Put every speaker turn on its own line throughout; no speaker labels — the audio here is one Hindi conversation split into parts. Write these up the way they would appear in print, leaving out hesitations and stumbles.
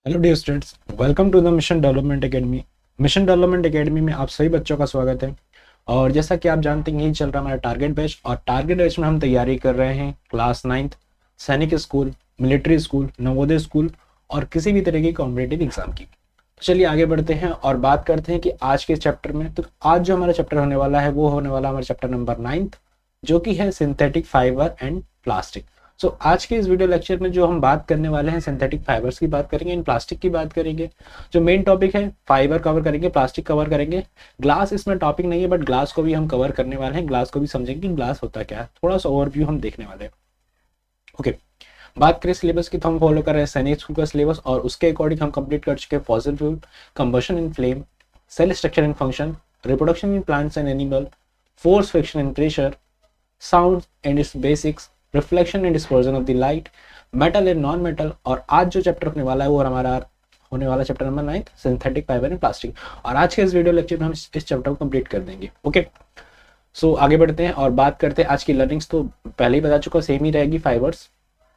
Hello dear students, welcome to the mission development academy. Mission development academy में आप सभी बच्चों का स्वागत है। और जैसा कि आप जानते हैं, यही चल रहा है हमारा टारगेट बैच, और टारगेट बैच में हम तैयारी कर रहे हैं क्लास 9th सैनिक school, military school, Navodaya school और किसी भी तरह की कॉम्पिटेटिव एग्जाम की। तो चलिए आगे बढ़ते हैं और बात करते हैं कि आज के चैप्टर में, तो आज जो हमारा चैप्टर होने वाला है वो होने वाला हमारा चैप्टर नंबर 9th, जो कि है सिंथेटिक फाइबर एंड प्लास्टिक। सो आज के इस वीडियो लेक्चर में जो हम बात करने वाले हैं, सिंथेटिक फाइबर्स की बात करेंगे, इन प्लास्टिक की बात करेंगे। जो मेन टॉपिक है फाइबर कवर करेंगे, प्लास्टिक कवर करेंगे, ग्लास इसमें टॉपिक नहीं है बट ग्लास को भी हम कवर करने वाले हैं, ग्लास को भी समझेंगे कि ग्लास होता क्या है, थोड़ा सा ओवरव्यू हम देखने वाले हैं। ओके, बात करें सिलेबस की तो हम फॉलो कर रहे हैं सैनिक स्कूल का सिलेबस, और उसके अकॉर्डिंग हम कंप्लीट कर चुके हैं fossil fuel, combustion in flame, cell structure and function, reproduction in plants and animal, force, friction and pressure, sound and its basics, reflection and dispersion of the light, metal and non metal. और आज जो चैप्टर होने वाला है वो हमारा होने वाला chapter number 9 synthetic fibre and plastic. और आज के इस वीडियो लेक्चर में हम इस चैप्टर को कंप्लीट कर देंगे। ओके, सो आगे बढ़ते हैं और बात करते हैं आज की लर्निंग्स। तो पहले ही बता चुका, सेम ही रहेगी, फाइबर्स,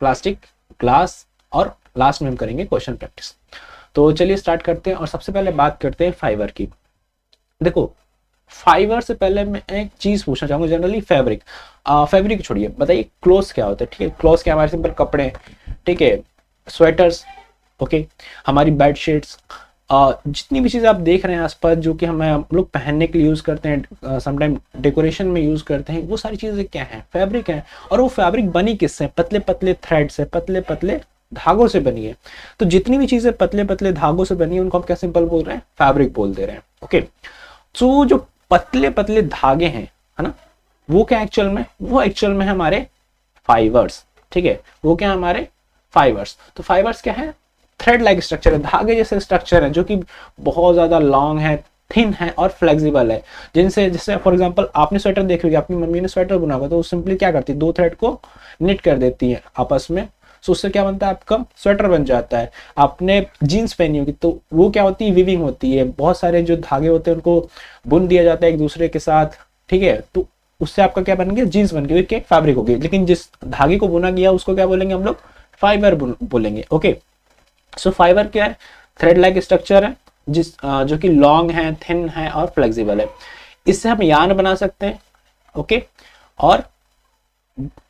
प्लास्टिक, ग्लास, और लास्ट में हम करेंगे क्वेश्चन प्रैक्टिस। तो चलिए स्टार्ट करते हैं और सबसे पहले बात करते हैं फाइबर की। देखो, फाइबर से पहले मैं एक चीज पूछना चाहूंगा, जनरली फैब्रिक, फैब्रिक छोड़िए, बताइए क्लोथ्स क्या होता है। ठीक है, क्लोथ्स क्या, हमारे सिंपल कपड़े, ठीक है, स्वेटर्स, ओके, हमारी बेड शीट्स, जितनी भी चीज़ आप देख रहे हैं आसपास जो कि हम लोग पहनने के लिए यूज़ करते हैं, समटाइम डेकोरेशन में यूज़ करते हैं, वो सारी चीज़ें क्या हैं, फैब्रिक है। और वो फैब्रिक बनी किससे, पतले पतले थ्रेड से, पतले पतले धागों से बनी है। तो जितनी भी चीज़ें पतले पतले धागों से बनी है उनको हम क्या सिंपल बोल रहे हैं, फैब्रिक बोल दे रहे हैं। ओके, तो जो पतले पतले धागे हैं, है ना, वो क्या एक्चुअल में, वो एक्चुअल में हमारे फाइबर्स। ठीक है, वो क्या हमारे फाइबर्स। तो फाइबर्स क्या है, थ्रेड लाइक स्ट्रक्चर है, धागे जैसे स्ट्रक्चर है, जो कि बहुत ज्यादा लॉन्ग है, थिन है और फ्लेक्सिबल है। जिनसे, जैसे फॉर एग्जांपल आपने स्वेटर देखी होगी, आपकी मम्मी ने स्वेटर बुना होगा तो वो सिंपली क्या करती है, दो थ्रेड को निट कर देती है आपस में, तो उससे क्या बनता है, आपका स्वेटर बन जाता है। आपने जीन्स पहनी होगी तो वो क्या होती है, विविंग होती है, बहुत सारे जो धागे होते हैं उनको बुन दिया जाता है एक दूसरे के साथ। ठीक है, तो उससे आपका क्या बन गया, जीन्स बन गई, एक फैब्रिक हो गई। लेकिन जिस धागे को बुना गया उसको क्या बोलेंगे हम लोग, फाइबर बोलेंगे। ओके, सो फाइबर क्या है, थ्रेड लाइक स्ट्रक्चर है, जो कि लॉन्ग है, थिन है और फ्लेक्सिबल है। इससे हम यार्न बना सकते हैं। ओके, और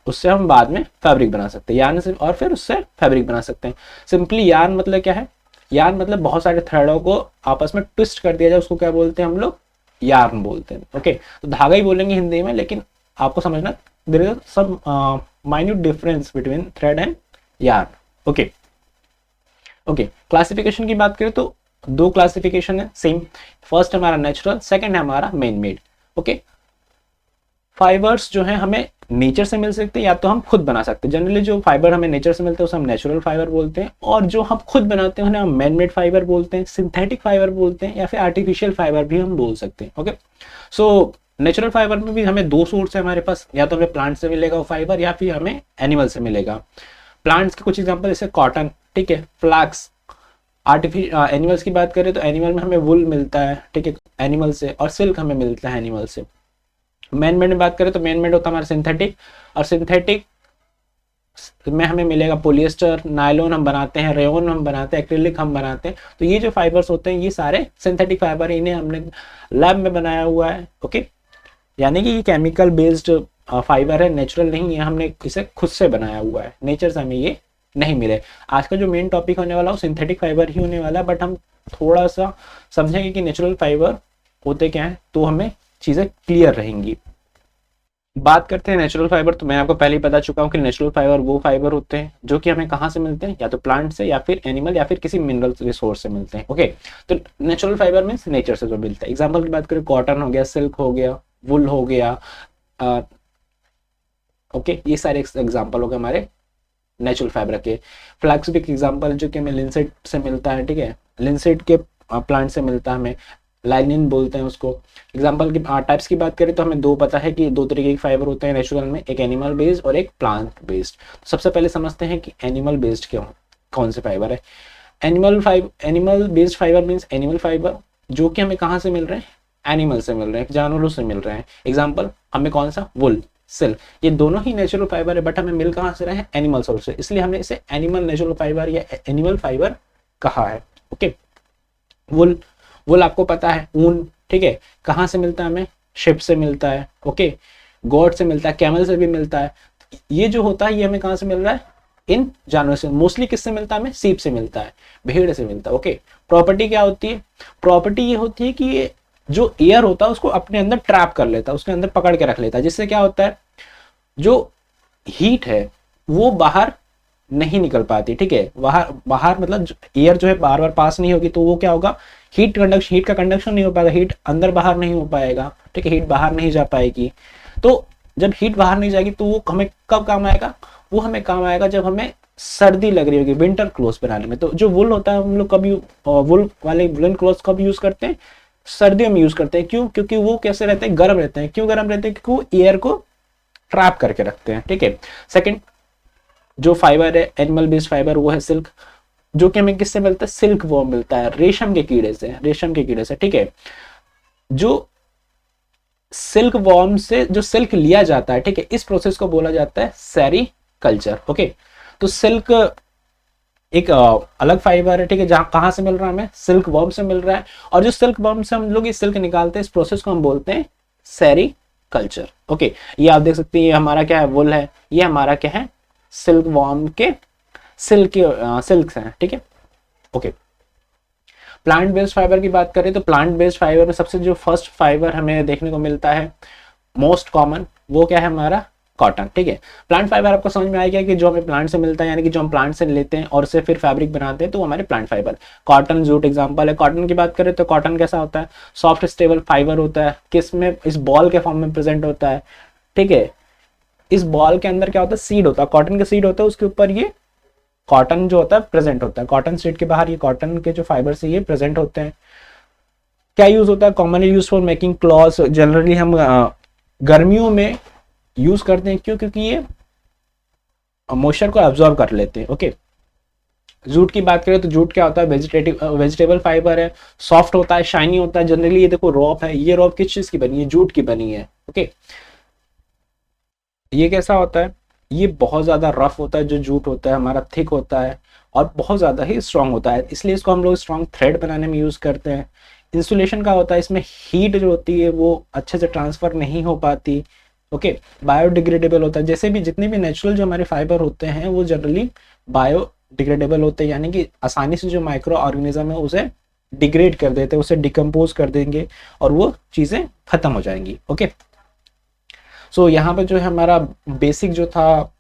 उससे हम बाद में फैब्रिक बना सकते हैं, यार्न से, और फिर उससे फैब्रिक बना सकते हैं। सिंपली यार्न मतलब क्या है, यार्न मतलब बहुत सारे थ्रेडों को आपस में ट्विस्ट कर दिया जाए, उसको क्या बोलते हैं हम लोग, यार्न बोलते हैं। ओके, तो धागा ही बोलेंगे हिंदी में, लेकिन आपको समझना there is some minute difference between thread and yarn. Okay, okay, classification की बात करें तो दो क्लासिफिकेशन है सेम। फर्स्ट हमारा नेचुरल, सेकंड है हमारा मैन मेड। ओके, फाइबर्स जो है हमें नेचर से मिल सकते हैं या तो हम खुद बना सकते हैं। जनरली जो फाइबर हमें नेचर से मिलते हैं उसे हम नेचुरल फाइबर बोलते हैं, और जो हम खुद बनाते हैं उन्हें हम मैन मेड फाइबर बोलते हैं, सिंथेटिक फाइबर बोलते हैं, या फिर आर्टिफिशियल फाइबर भी हम बोल सकते हैं। ओके, सो नेचुरल फाइबर में भी हमें दो सोर्स है हमारे पास, या तो हमें प्लांट से मिलेगा वो फाइबर, या फिर हमें एनिमल से मिलेगा। प्लांट्स के कुछ एग्जांपल जैसे कॉटन, ठीक है, फ्लैक्स। आर्टिफिशियल एनिमल्स की बात करें तो एनिमल में हमें वुल मिलता है, ठीक है, एनिमल से, और सिल्क हमें मिलता है एनिमल से। मैन मेड में बात करें तो मैन मेड होता है हमारा सिंथेटिक, और सिंथेटिक में हमें मिलेगा पॉलिएस्टर, नायलॉन हम बनाते हैं, रेयन हम बनाते हैं, एक्रिलिक हम बनाते हैं। तो ये जो फाइबर्स होते हैं ये सारे सिंथेटिक फाइबर है, इन्हें हमने लैब में बनाया हुआ है। ओके, यानी कि ये केमिकल बेस्ड फाइबर है, नेचुरल नहीं है, हमने इसे खुद से बनाया हुआ है, नेचर से हमें ये नहीं मिले। आज का जो मेन टॉपिक होने वाला है वो सिंथेटिक फाइबर ही होने वाला है, बट हम थोड़ा सा समझेंगे कि नेचुरल फाइबर होते क्या है, तो हमें चीज़ें क्लियर रहेंगी। बात करते हैं नेचुरल फाइबर, तो मैं आपको पहले ही बता चुका हूँ कि नेचुरल फाइबर वो फाइबर होते हैं जो कि हमें कहाँ से मिलते हैं, या तो प्लांट से, या फिर एनिमल, या फिर किसी मिनरल रिसोर्स से मिलते हैं। ओके, तो नेचुरल फाइबर मीन्स नेचर से जो मिलता है। एग्जाम्पल की बात करें, कॉटन हो गया, सिल्क हो गया, वुल हो गया। ओके, ये सारे एग्जाम्पल हो गए हमारे नेचुरल फाइबर के। फ्लैक्स भी एक एग्जाम्पल है जो कि हमें लिंसेट से मिलता है, ठीक है, लिंसेट के प्लांट से मिलता है, हमें लाइनिन बोलते हैं उसको। एग्जाम्पल की टाइप्स की बात करें तो हमें दो पता है कि दो तरीके के फाइबर होते हैं नेचुरल में, एक एनिमल बेस्ड और एक प्लांट बेस्ड। तो सबसे पहले समझते हैं कि एनिमल बेस्ड क्यों, कौन से फाइबर है। Animal based fibre means animal fibre जो कि हमें कहाँ से मिल रहे हैं, एनिमल से मिल रहे हैं, जानवरों से मिल रहे हैं। एग्जाम्पल हमें कौन सा, वुल, सिल्क, ये दोनों ही नेचुरल फाइबर है, बट हमें मिल कहाँ से रहे हैं, एनिमल सोर्स से, इसलिए हमने इसे एनिमल नेचुरल फाइबर या एनिमल फाइबर कहा है। ओके, वुल, वुल आपको पता है, ऊन, ठीक है, कहाँ से मिलता है हमें, शिप से मिलता है। ओके, गोट से मिलता है, कैमल से भी मिलता है। ये जो होता है ये हमें कहाँ से मिल रहा है, इन जानवर से। मोस्टली किससे मिलता है हमें, सीप से मिलता है, भेड़ से मिलता है। ओके, प्रॉपर्टी क्या होती है, प्रॉपर्टी ये होती है कि ये जो एयर होता है उसको अपने अंदर ट्रैप कर लेता है, उसके अंदर पकड़ के रख लेता है, जिससे क्या होता है, जो हीट है वो बाहर नहीं निकल पाती। ठीक है, बाहर बाहर मतलब एयर जो है बार बार पास नहीं होगी, तो वो क्या होगा, हीट का कंडक्शन नहीं हो पाएगा, हीट अंदर बाहर नहीं हो पाएगा। ठीक है, हीट बाहर नहीं जा पाएगी। तो जब हीट बाहर नहीं जाएगी तो वो हमें कब काम आएगा, वो हमें काम आएगा जब हमें सर्दी लग रही होगी, विंटर क्लोथ बनाने में। तो जो वुल होता है हम लोग कब वुल वाले वुलन क्लोथ कब यूज करते हैं, सर्दियों में यूज करते हैं। क्यों, क्योंकि वो कैसे रहते हैं, गर्म रहते हैं। क्यों गर्म रहते हैं, क्योंकि वो एयर को ट्रैप करके रखते हैं। ठीक है, सेकंड जो फाइबर है एनिमल बेस्ड फाइबर, वो है सिल्क, जो कि हमें किससे मिलता है, सिल्क वॉर्म मिलता है, रेशम के कीड़े से, रेशम के कीड़े से। ठीक है, जो सिल्क वॉर्म से जो सिल्क लिया जाता है, ठीक है, इस प्रोसेस को बोला जाता है सेरीकल्चर। ओके, तो सिल्क एक अलग फाइबर है, ठीक है, जहां कहां से मिल रहा है हमें, सिल्क वर्म से मिल रहा है। और जो सिल्क वर्म से हम लोग ये सिल्क निकालते हैं, इस प्रोसेस को हम बोलते हैं सेरीकल्चर। ओके, ये आप देख सकते हैं, ये हमारा क्या है, वुल है, ये हमारा क्या है, सिल्क वर्म के सिल्क हैं। ठीक है, ओके। प्लांट बेस्ड फाइबर की बात करें तो प्लांट बेस्ड फाइबर में सबसे जो फर्स्ट फाइबर हमें देखने को मिलता है, मोस्ट कॉमन, वो क्या है हमारा, कॉटन। ठीक है, प्लांट फाइबर आपको समझ में आएगा कि जो हमें प्लांट से मिलता है, यानी कि जो हम प्लांट से लेते हैं और उससे फिर फैब्रिक बनाते हैं, तो वो हमारे plant fibre. Cotton jute example है। कॉटन की बात करें तो कॉटन कैसा होता है, सॉफ्ट स्टेबल फाइबर होता है, किस में, इस बॉल के फॉर्म में प्रेजेंट होता है। ठीक है, इस बॉल के अंदर क्या होता है, सीड होता है, कॉटन का सीड होता है, उसके ऊपर ये कॉटन जो होता है प्रेजेंट होता है। कॉटन सीड के बाहर ये कॉटन के जो फाइबर से ये प्रेजेंट होते हैं। क्या यूज होता है, commonly use for making clothes. Generally हम गर्मियों में यूज करते हैं, क्यों, क्योंकि ये मॉइस्चर को एब्जॉर्ब कर लेते हैं। ओके, जूट की बात करें तो जूट क्या होता है, वेजिटेबल फाइबर है, सॉफ्ट होता है, शाइनी होता है। जनरली ये देखो रॉप है, ये रॉप किस चीज की बनी है, जूट की बनी है। ओके, ये कैसा होता है, ये बहुत ज्यादा रफ होता है, जो जूट होता है हमारा थिक होता है और बहुत ज्यादा ही स्ट्रांग होता है, इसलिए इसको हम लोग स्ट्रांग थ्रेड बनाने में यूज करते हैं। इंसुलेशन का होता है, इसमें हीट जो होती है वो अच्छे से ट्रांसफर नहीं हो पाती। ओके, बायोडिग्रेडेबल होता है, जैसे भी जितने भी नेचुरल जो हमारे फाइबर होते हैं वो जनरली बायोडिग्रेडेबल होते हैं, यानी कि आसानी से जो माइक्रो ऑर्गेनिज्म है उसे डिग्रेड कर देते हैं, उसे डिकम्पोज कर देंगे और वो चीजें खत्म हो जाएंगी। ओके, सो यहाँ पे जो है हमारा बेसिक जो था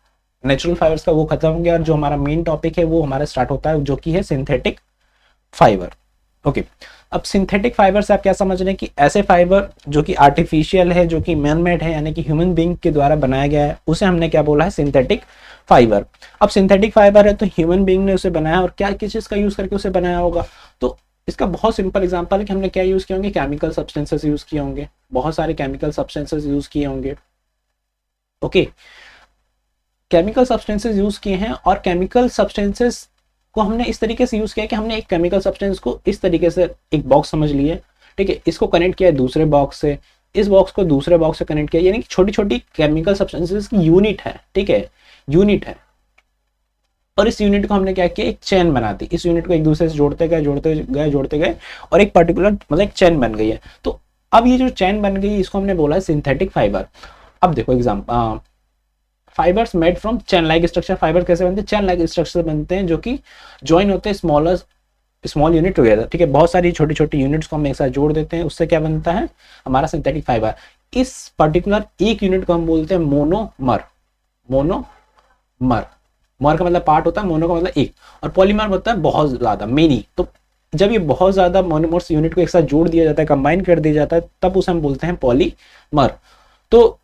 नेचुरल फाइबर्स का वो खत्म हो गया, और जो हमारा मेन टॉपिक है वो हमारा स्टार्ट होता है, जो कि है सिंथेटिक फाइबर। ओके, अब सिंथेटिक फाइबर से आप क्या समझ रहे हैं कि ऐसे फाइबर जो कि आर्टिफिशियल है, जो कि मैन मेड है, यानी कि ह्यूमन बीइंग के द्वारा बनाया गया है, उसे हमने क्या बोला है, सिंथेटिक फाइबर। अब सिंथेटिक फाइबर है तो ह्यूमन बीइंग ने उसे बनाया, और क्या किस चीज का यूज करके उसे बनाया होगा, तो इसका बहुत सिंपल एग्जांपल है कि हमने क्या यूज किए होंगे, केमिकल सब्सटेंसेस यूज किए होंगे, बहुत सारे केमिकल सब्सटेंसेस यूज किए होंगे। ओके, केमिकल सब्सटेंसेस यूज किए हैं, और केमिकल सब्सटेंसेस को हमने इस तरीके से यूज किया कि हमने एक केमिकल सब्सटेंस को इस तरीके से एक बॉक्स समझ लिए, ठीक है, इसको कनेक्ट किया दूसरे बॉक्स से, इस बॉक्स को दूसरे बॉक्स से कनेक्ट किया, यानी कि छोटी छोटी केमिकल सब्सटेंसेस की यूनिट है। ठीक है, यूनिट है, और इस यूनिट को हमने क्या किया, एक चेन बना दी, इस यूनिट को एक दूसरे से जोड़ते गए जोड़ते गए जोड़ते गए, और एक पर्टिकुलर मतलब एक चेन बन गई है। तो अब ये जो चेन बन गई इसको हमने बोला है सिंथेटिक फाइबर। अब देखो example, fibres made from chain like structure. Fibre कैसे बनते हैं, चेन लाइक स्ट्रक्चर बनते हैं, जो कि ज्वाइन होते हैं स्मॉल यूनिट टुगेदर। ठीक है, बहुत सारी छोटी छोटी यूनिट्स को हम एक साथ जोड़ देते हैं, उससे क्या बनता है हमारा सिंथेटिक फाइबर। इस पर्टिकुलर एक यूनिट को हम बोलते हैं मोनोमर। मोनोमर, मर का मतलब पार्ट होता है, मोनो का मतलब एक, और पॉलीमर होता है बहुत ज्यादा, मेनी। तो जब ये बहुत ज्यादा मोनोमर्स यूनिट को एक साथ जोड़ दिया जाता है, कंबाइन कर दिया जाता है, तब उसे हम बोलते हैं पॉलीमर। तो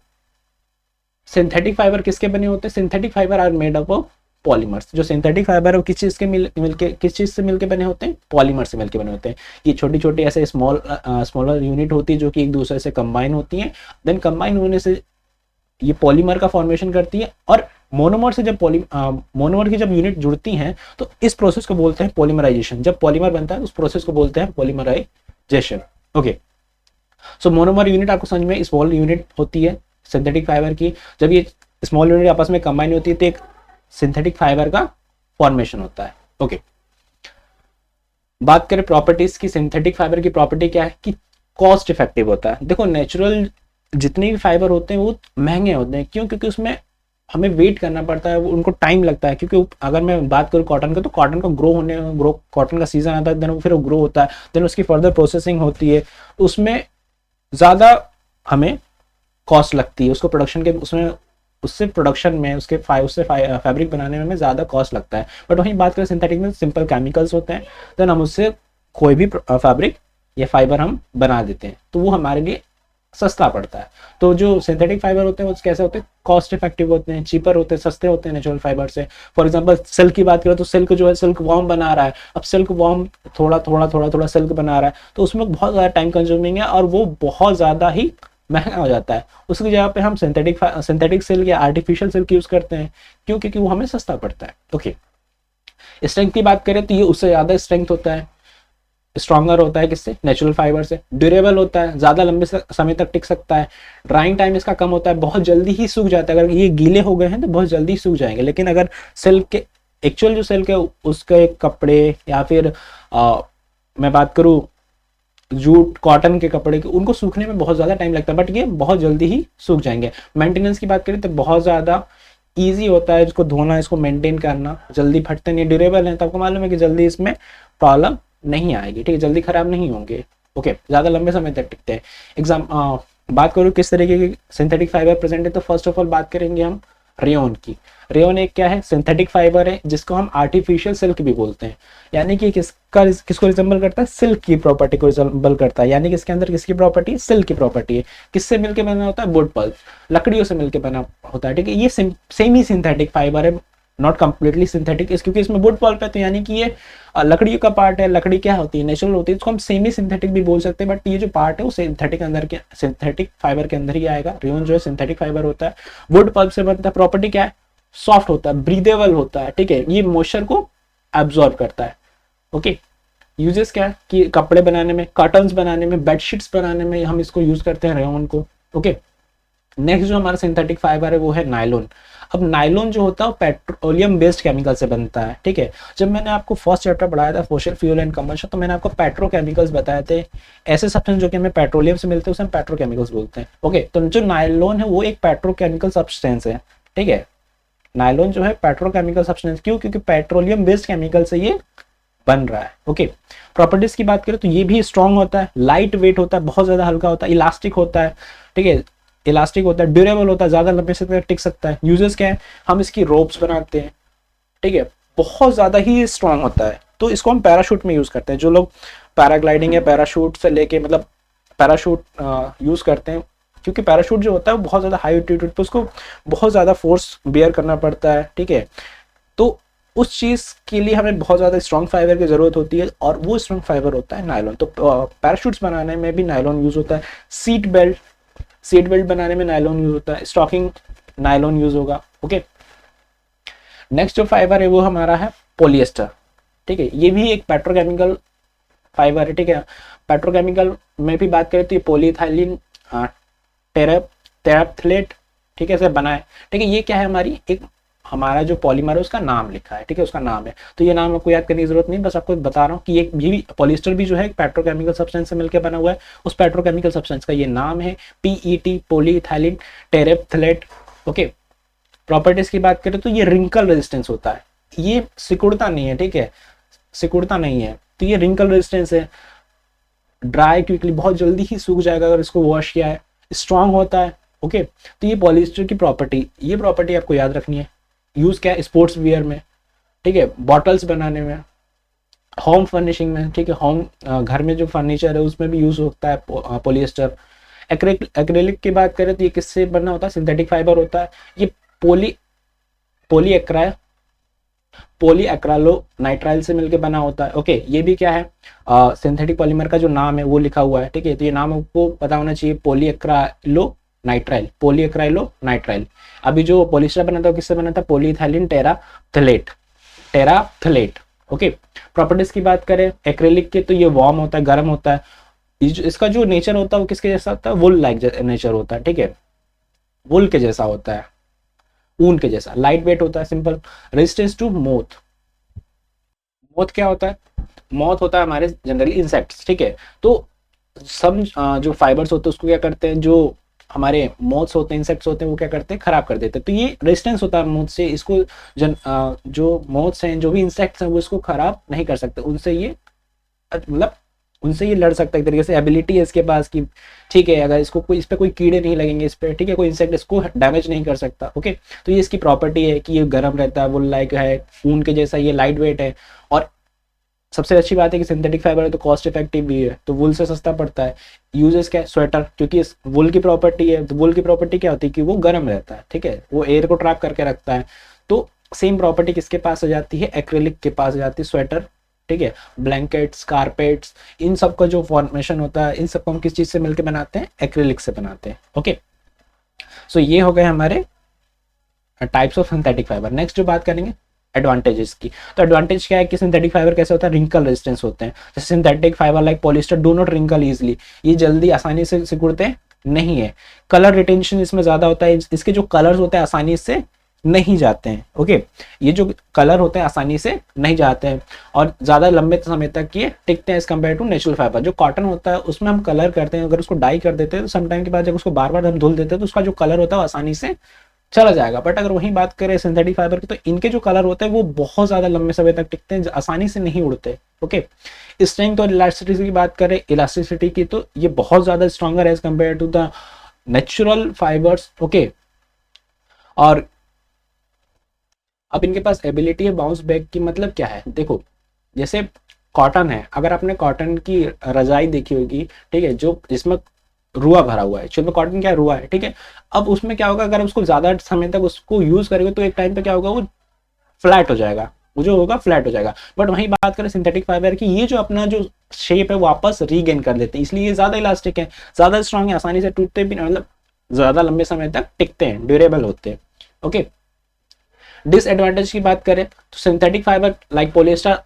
सिंथेटिक फाइबर किसके बने होते हैं, synthetic fibre are made up of polymers. जो सिंथेटिक फाइबर है किस चीज के मिलके किस चीज से मिलके बने होते हैं, पॉलीमर से मिलके बने होते हैं। ये छोटी छोटी ऐसे स्मॉलर यूनिट होती है जो कि एक दूसरे से कंबाइन होती हैं, देन कंबाइन होने से ये पॉलीमर का फॉर्मेशन करती है, और मोनोमर से जब मोनोमर की जब यूनिट जुड़ती हैं तो इस प्रोसेस को बोलते हैं पॉलीमराइजेशन। जब पॉलीमर बनता है उस प्रोसेस को बोलते हैं पॉलीमराइजेशन। ओके, सो मोनोमर यूनिट आपको समझ में, स्मॉल यूनिट होती है सिंथेटिक फाइबर की, जब ये स्मॉल यूनिट आपस में कंबाइन होती है तो एक सिंथेटिक फाइबर का फॉर्मेशन होता है। ओके, बात करें प्रॉपर्टीज की, सिंथेटिक फाइबर की प्रॉपर्टी क्या है कि कॉस्ट इफेक्टिव होता है। देखो नेचुरल जितने भी फाइबर होते हैं वो महंगे होते हैं, क्यों? क्योंकि उसमें हमें वेट करना पड़ता है, उनको टाइम लगता है। क्योंकि अगर मैं बात करूँ कॉटन का, तो कॉटन का ग्रो कॉटन का सीजन आता है, देन फिर वो ग्रो होता है, देन उसकी फर्दर प्रोसेसिंग होती है, उसमें ज़्यादा हमें कॉस्ट लगती है, उसको प्रोडक्शन के उसमें उससे प्रोडक्शन में उससे फैब्रिक बनाने में ज़्यादा कॉस्ट लगता है। बट वहीं बात करें सिंथेटिक में, सिंपल केमिकल्स होते हैं, देन हम उससे कोई भी फैब्रिक या फाइबर हम बना देते हैं, तो वो हमारे लिए सस्ता पड़ता है। तो जो सिंथेटिक फाइबर होते हैं वो कैसे होते हैं? कॉस्ट इफेक्टिव होते हैं, चीपर होते हैं, सस्ते होते हैं नेचुरल फाइबर से। फॉर एग्जांपल सिल्क की बात करें तो सिल्क जो है, सिल्क वॉर्म बना रहा है, अब सिल्क वॉर्म थोड़ा सिल्क बना रहा है, तो उसमें बहुत ज़्यादा टाइम कंज्यूमिंग है और वो बहुत ज़्यादा ही महंगा हो जाता है। उसकी जगह पे हम सिंथेटिक सिल्क या आर्टिफिशियल सिल्क यूज़ करते हैं, क्यों? क्योंकि वो हमें सस्ता पड़ता है। ओके, स्ट्रेंथ की बात करें तो ये उससे ज़्यादा स्ट्रेंथ होता है, स्ट्रॉन्गर होता है किससे? नेचुरल फाइबर से। ड्यूरेबल होता है, ज़्यादा लंबे समय तक टिक सकता है। ड्राइंग टाइम इसका कम होता है, बहुत जल्दी ही सूख जाता है। अगर ये गीले हो गए हैं तो बहुत जल्दी सूख जाएंगे, लेकिन अगर सिल्क के एक्चुअल जो सिल्क है उसके कपड़े या फिर मैं बात करूँ जूट कॉटन के कपड़े के, उनको सूखने में बहुत ज़्यादा टाइम लगता है, बट ये बहुत जल्दी ही सूख जाएंगे। मेंटेनेंस की बात करें तो बहुत ज़्यादा ईजी होता है इसको धोना, इसको मेंटेन करना, जल्दी फटते नहीं, ड्यूरेबल है तो आपको मालूम है कि जल्दी इसमें प्रॉब्लम नहीं आएगी, ठीक है, जल्दी खराब नहीं होंगे। ओके, ज़्यादा लंबे समय तक टिकते हैं। बात करूँ किस तरीके की सिंथेटिक फाइबर प्रेजेंट है, तो फर्स्ट ऑफ ऑल बात करेंगे हम रेयन की। रेयन एक क्या है? सिंथेटिक फाइबर है जिसको हम आर्टिफिशियल सिल्क भी बोलते हैं। यानी कि किसको रिजेंबल करता है? सिल्क की प्रॉपर्टी को रिजेंबल करता है। यानी कि इसके अंदर किसकी प्रॉपर्टी है? सिल्क की प्रॉपर्टी है। किससे मिलकर बना होता है? वुड पल्प, लकड़ियों से मिलकर बना होता है, ठीक है। ये सेमी सिंथेटिक फाइबर है, नॉट कंप्लीटली सिंथेटिक, क्योंकि इसमें वुड पल्प है, तो यानी कि ये लकड़ी का पार्ट है। लकड़ी क्या होती है? नेचुरल होती है, इसको हम सेमी सिंथेटिक भी बोल सकते हैं, बट ये जो पार्ट है वो सिंथेटिक फाइबर के अंदर ही आएगा। रेयन जो है सिंथेटिक फाइबर होता है, वुड पल्प से बनता है। प्रॉपर्टी क्या है? सॉफ्ट होता है, ब्रीदेबल होता है, ठीक है, ये मॉइस्चर को एब्जॉर्ब करता है। ओके, यूजेस क्या है कि कपड़े बनाने में, कर्टन्स बनाने में, बेडशीट्स बनाने में हम इसको यूज करते हैं रेयन को। ओके, नेक्स्ट जो हमारा सिंथेटिक फाइबर है वो है नायलॉन। अब नायलॉन जो होता है वो पेट्रोलियम बेस्ड केमिकल से बनता है, ठीक है। जब मैंने आपको फर्स्ट चैप्टर पढ़ाया था फॉसिल फ्यूल एंड कंबशन, तो मैंने आपको पेट्रोकेमिकल्स बताए थे। ऐसे सब्सटेंस जो कि हमें पेट्रोलियम से मिलते हैं उसे हम पेट्रोकेमिकल्स बोलते हैं। ओके, तो जो नायलॉन है वो एक पेट्रोकेमिकल सब्सटेंस है, ठीक है। नायलॉन जो है पेट्रोकेमिकल सब्सटेंस, क्यों? क्योंकि पेट्रोलियम बेस्ड केमिकल से ये बन रहा है। ओके, प्रॉपर्टीज की बात करें तो ये भी स्ट्रॉन्ग होता है, लाइट वेट होता है, बहुत ज्यादा हल्का होता है, इलास्टिक होता है, ठीक है, इलास्टिक होता है, ड्यूरेबल होता है, ज्यादा लंबे समय तक टिक सकता है। यूजेस क्या है? हम इसकी रोप्स बनाते हैं, ठीक है, बहुत ज्यादा ही स्ट्रॉन्ग होता है, तो इसको हम पैराशूट में यूज करते हैं। जो लोग पैराग्लाइडिंग या पैराशूट से लेके मतलब पैराशूट यूज करते हैं, क्योंकि पैराशूट जो होता है वो बहुत ज्यादा हाई एल्टीट्यूड पे उसको बहुत ज्यादा फोर्स बियर करना पड़ता है, ठीक है। तो उस चीज के लिए हमें बहुत ज्यादा स्ट्रॉन्ग फाइबर की जरूरत होती है, और वो स्ट्रॉन्ग फाइबर होता है नायलॉन। तो पैराशूट्स बनाने में भी नायलॉन यूज होता है। सीट बेल्ट बनाने में नायलॉन यूज होता है, स्टॉकिंग नायलॉन यूज होगा। ओके, नेक्स्ट जो फाइबर है वो हमारा है पॉलिएस्टर, ठीक है। ये भी एक पेट्रोकेमिकल फाइबर है, ठीक है। पेट्रोकेमिकल में भी बात करें तो ये पॉलीइथाइलिन टेरेप्थलेट, ठीक है, से बना है, ठीक है। ये क्या है? हमारा जो पॉलीमर है उसका नाम लिखा है, ठीक है, उसका नाम है। तो ये नाम आपको याद करने की जरूरत नहीं, बस आपको बता रहा हूँ कि ये भी पॉलिएस्टर भी जो है पेट्रोकेमिकल सब्सटेंस से मिलकर बना हुआ है। उस पेट्रोकेमिकल सब्सटेंस का ये नाम है पीईटी, पॉलीइथाइलिन टेरेप्थलेट। ओके, प्रॉपर्टीज की बात करें तो ये रिंकल रेजिस्टेंस होता है, ये सिकुड़ता नहीं है, ठीक है, सिकुड़ता नहीं है, तो ये रिंकल रेजिस्टेंस है। ड्राई क्विकली, बहुत जल्दी ही सूख जाएगा अगर इसको वॉश किया है। स्ट्रांग होता है। ओके, तो ये पॉलिएस्टर की ये प्रॉपर्टी आपको याद रखनी है। यूज क्या है? स्पोर्ट्स वियर में, ठीक है, बॉटल्स बनाने में, होम फर्निशिंग में, ठीक है, होम घर में जो फर्नीचर है उसमें भी यूज होता है पॉलिएस्टर। एक्रेलिक की बात करें तो ये किससे बना होता है? सिंथेटिक फाइबर होता है। ये पोली पॉलीएक्राइल पॉलीएक्राइलोनाइट्राइल से मिलकर बना होता है। ओके, ये भी क्या है? सिंथेटिक पॉलीमर का जो नाम है वो लिखा हुआ है, ठीक है। तो ये नाम आपको पता होना चाहिए, पॉलीएक्राइलोनाइट्राइल। अभी जो पॉलिएस्टर बना था किससे बना था? पॉलीइथाइलिन टेराफ्थलेट। ओके, प्रॉपर्टीज की बात करें एक्रेलिक के, तो ये वार्म होता है, गर्म होता है। इसका जो नेचर होता है वो किसके जैसा होता है? वुल लाइक नेचर होता है, ठीक है, वुल के जैसा होता है, ऊन के जैसा। लाइट वेट होता है, सिंपल। रेजिस्टेंस टू मोथ क्या होता है? मौत होता है हमारे जनरली इंसेक्ट्स, ठीक है। तो सब जो फाइबर्स होते हैं उसको क्या करते हैं, जो हमारे मोथ्स होते हैं, इंसेक्ट्स होते हैं, वो क्या करते हैं, खराब कर देते हैं। तो ये रेजिस्टेंस होता है मोथ से, इसको जो मोथ्स हैं, जो भी इंसेक्ट्स हैं, वो इसको खराब नहीं कर सकते, उनसे ये मतलब उनसे ये लड़ सकता है। एक तरीके से एबिलिटी है इसके पास कि ठीक है, अगर इसको कोई, इस पे कोई कीड़े नहीं लगेंगे, इस पे ठीक है, कोई इंसेक्ट इसको डैमेज नहीं कर सकता। ओके, तो ये इसकी प्रॉपर्टी है कि ये गर्म रहता है, वो लाइक है ऊन के जैसा, ये लाइट वेट है। और सबसे अच्छी बात है कि सिंथेटिक फाइबर है तो कॉस्ट इफेक्टिव भी है, तो वुल से सस्ता पड़ता है। यूजेस क्या है, स्वेटर, क्योंकि इस वुल की प्रॉपर्टी है, तो वुल की प्रॉपर्टी क्या होती है कि वो गर्म रहता है, ठीक है, वो एयर को ट्रैप करके रखता है। तो सेम प्रॉपर्टी किसके पास आ जाती है, एक्रेलिक के पास आ जाती है, स्वेटर, ठीक है, ब्लैंकेट्स, कारपेट्स, इन सब का जो फॉर्मेशन होता है, इन सबको हम किस चीज से मिलकर बनाते हैं, एक्रेलिक से बनाते हैं। ओके, सो ये हो गए हमारे types of synthetic fibre. Next जो बात करेंगे एडवांटेजेस की, तो एडवांटेज क्या है कि सिंथेटिक फाइबर कैसे होता है, रिंकल रेजिस्टेंस होते हैं। जैसे synthetic fibre like polyester do not wrinkle easily, ये जल्दी आसानी से सिकुड़ते नहीं है। कलर रिटेंशन इसमें ज्यादा होता है, इसके जो कलर्स होते हैं आसानी से नहीं जाते हैं। ओके, ये जो कलर होते हैं आसानी से नहीं जाते हैं और ज्यादा लंबे समय तक ये टिकते हैं as compare to natural fibre. जो कॉटन होता है उसमें हम कलर करते हैं, अगर उसको डाई कर देते हैं तो सम टाइम के बाद जब उसको बार बार हम धुल देते हैं तो उसका जो कलर होता है आसानी से चला जाएगा। बट अगर वही बात करें सिंथेटिक फाइबर की, तो इनके जो कलर होते हैं वो बहुत ज्यादा लंबे समय तक टिकते हैं, आसानी से नहीं उड़ते। ओके, स्ट्रेंथ और इलास्टिसिटी की बात करें, इलास्टिसिटी की, तो ये बहुत ज्यादा stronger as compare to the natural fibres. Okay, और अब इनके पास एबिलिटी है बाउंस बैक की। मतलब क्या है, देखो जैसे कॉटन है, अगर आपने कॉटन की रजाई देखी होगी, ठीक है, जो जिसमें रुआ भरा हुआ है, एक्चुअल में कॉटन क्या रुआ है, ठीक है। अब उसमें क्या होगा, अगर उसको ज्यादा समय तक उसको यूज करेंगे तो एक टाइम पे क्या होगा, वो फ्लैट हो जाएगा, वो जो होगा फ्लैट हो जाएगा। बट वहीं बात करें सिंथेटिक फाइबर की, ये जो अपना जो शेप है वापस रीगेन कर लेते हैं, इसलिए ये ज्यादा इलास्टिक है, ज्यादा स्ट्रांग है, आसानी से टूटते भी, मतलब ज्यादा लंबे समय तक टिकते हैं, ड्यूरेबल होते हैं। ओके, डिसएडवांटेज की बात करें तो synthetic fibre like polyester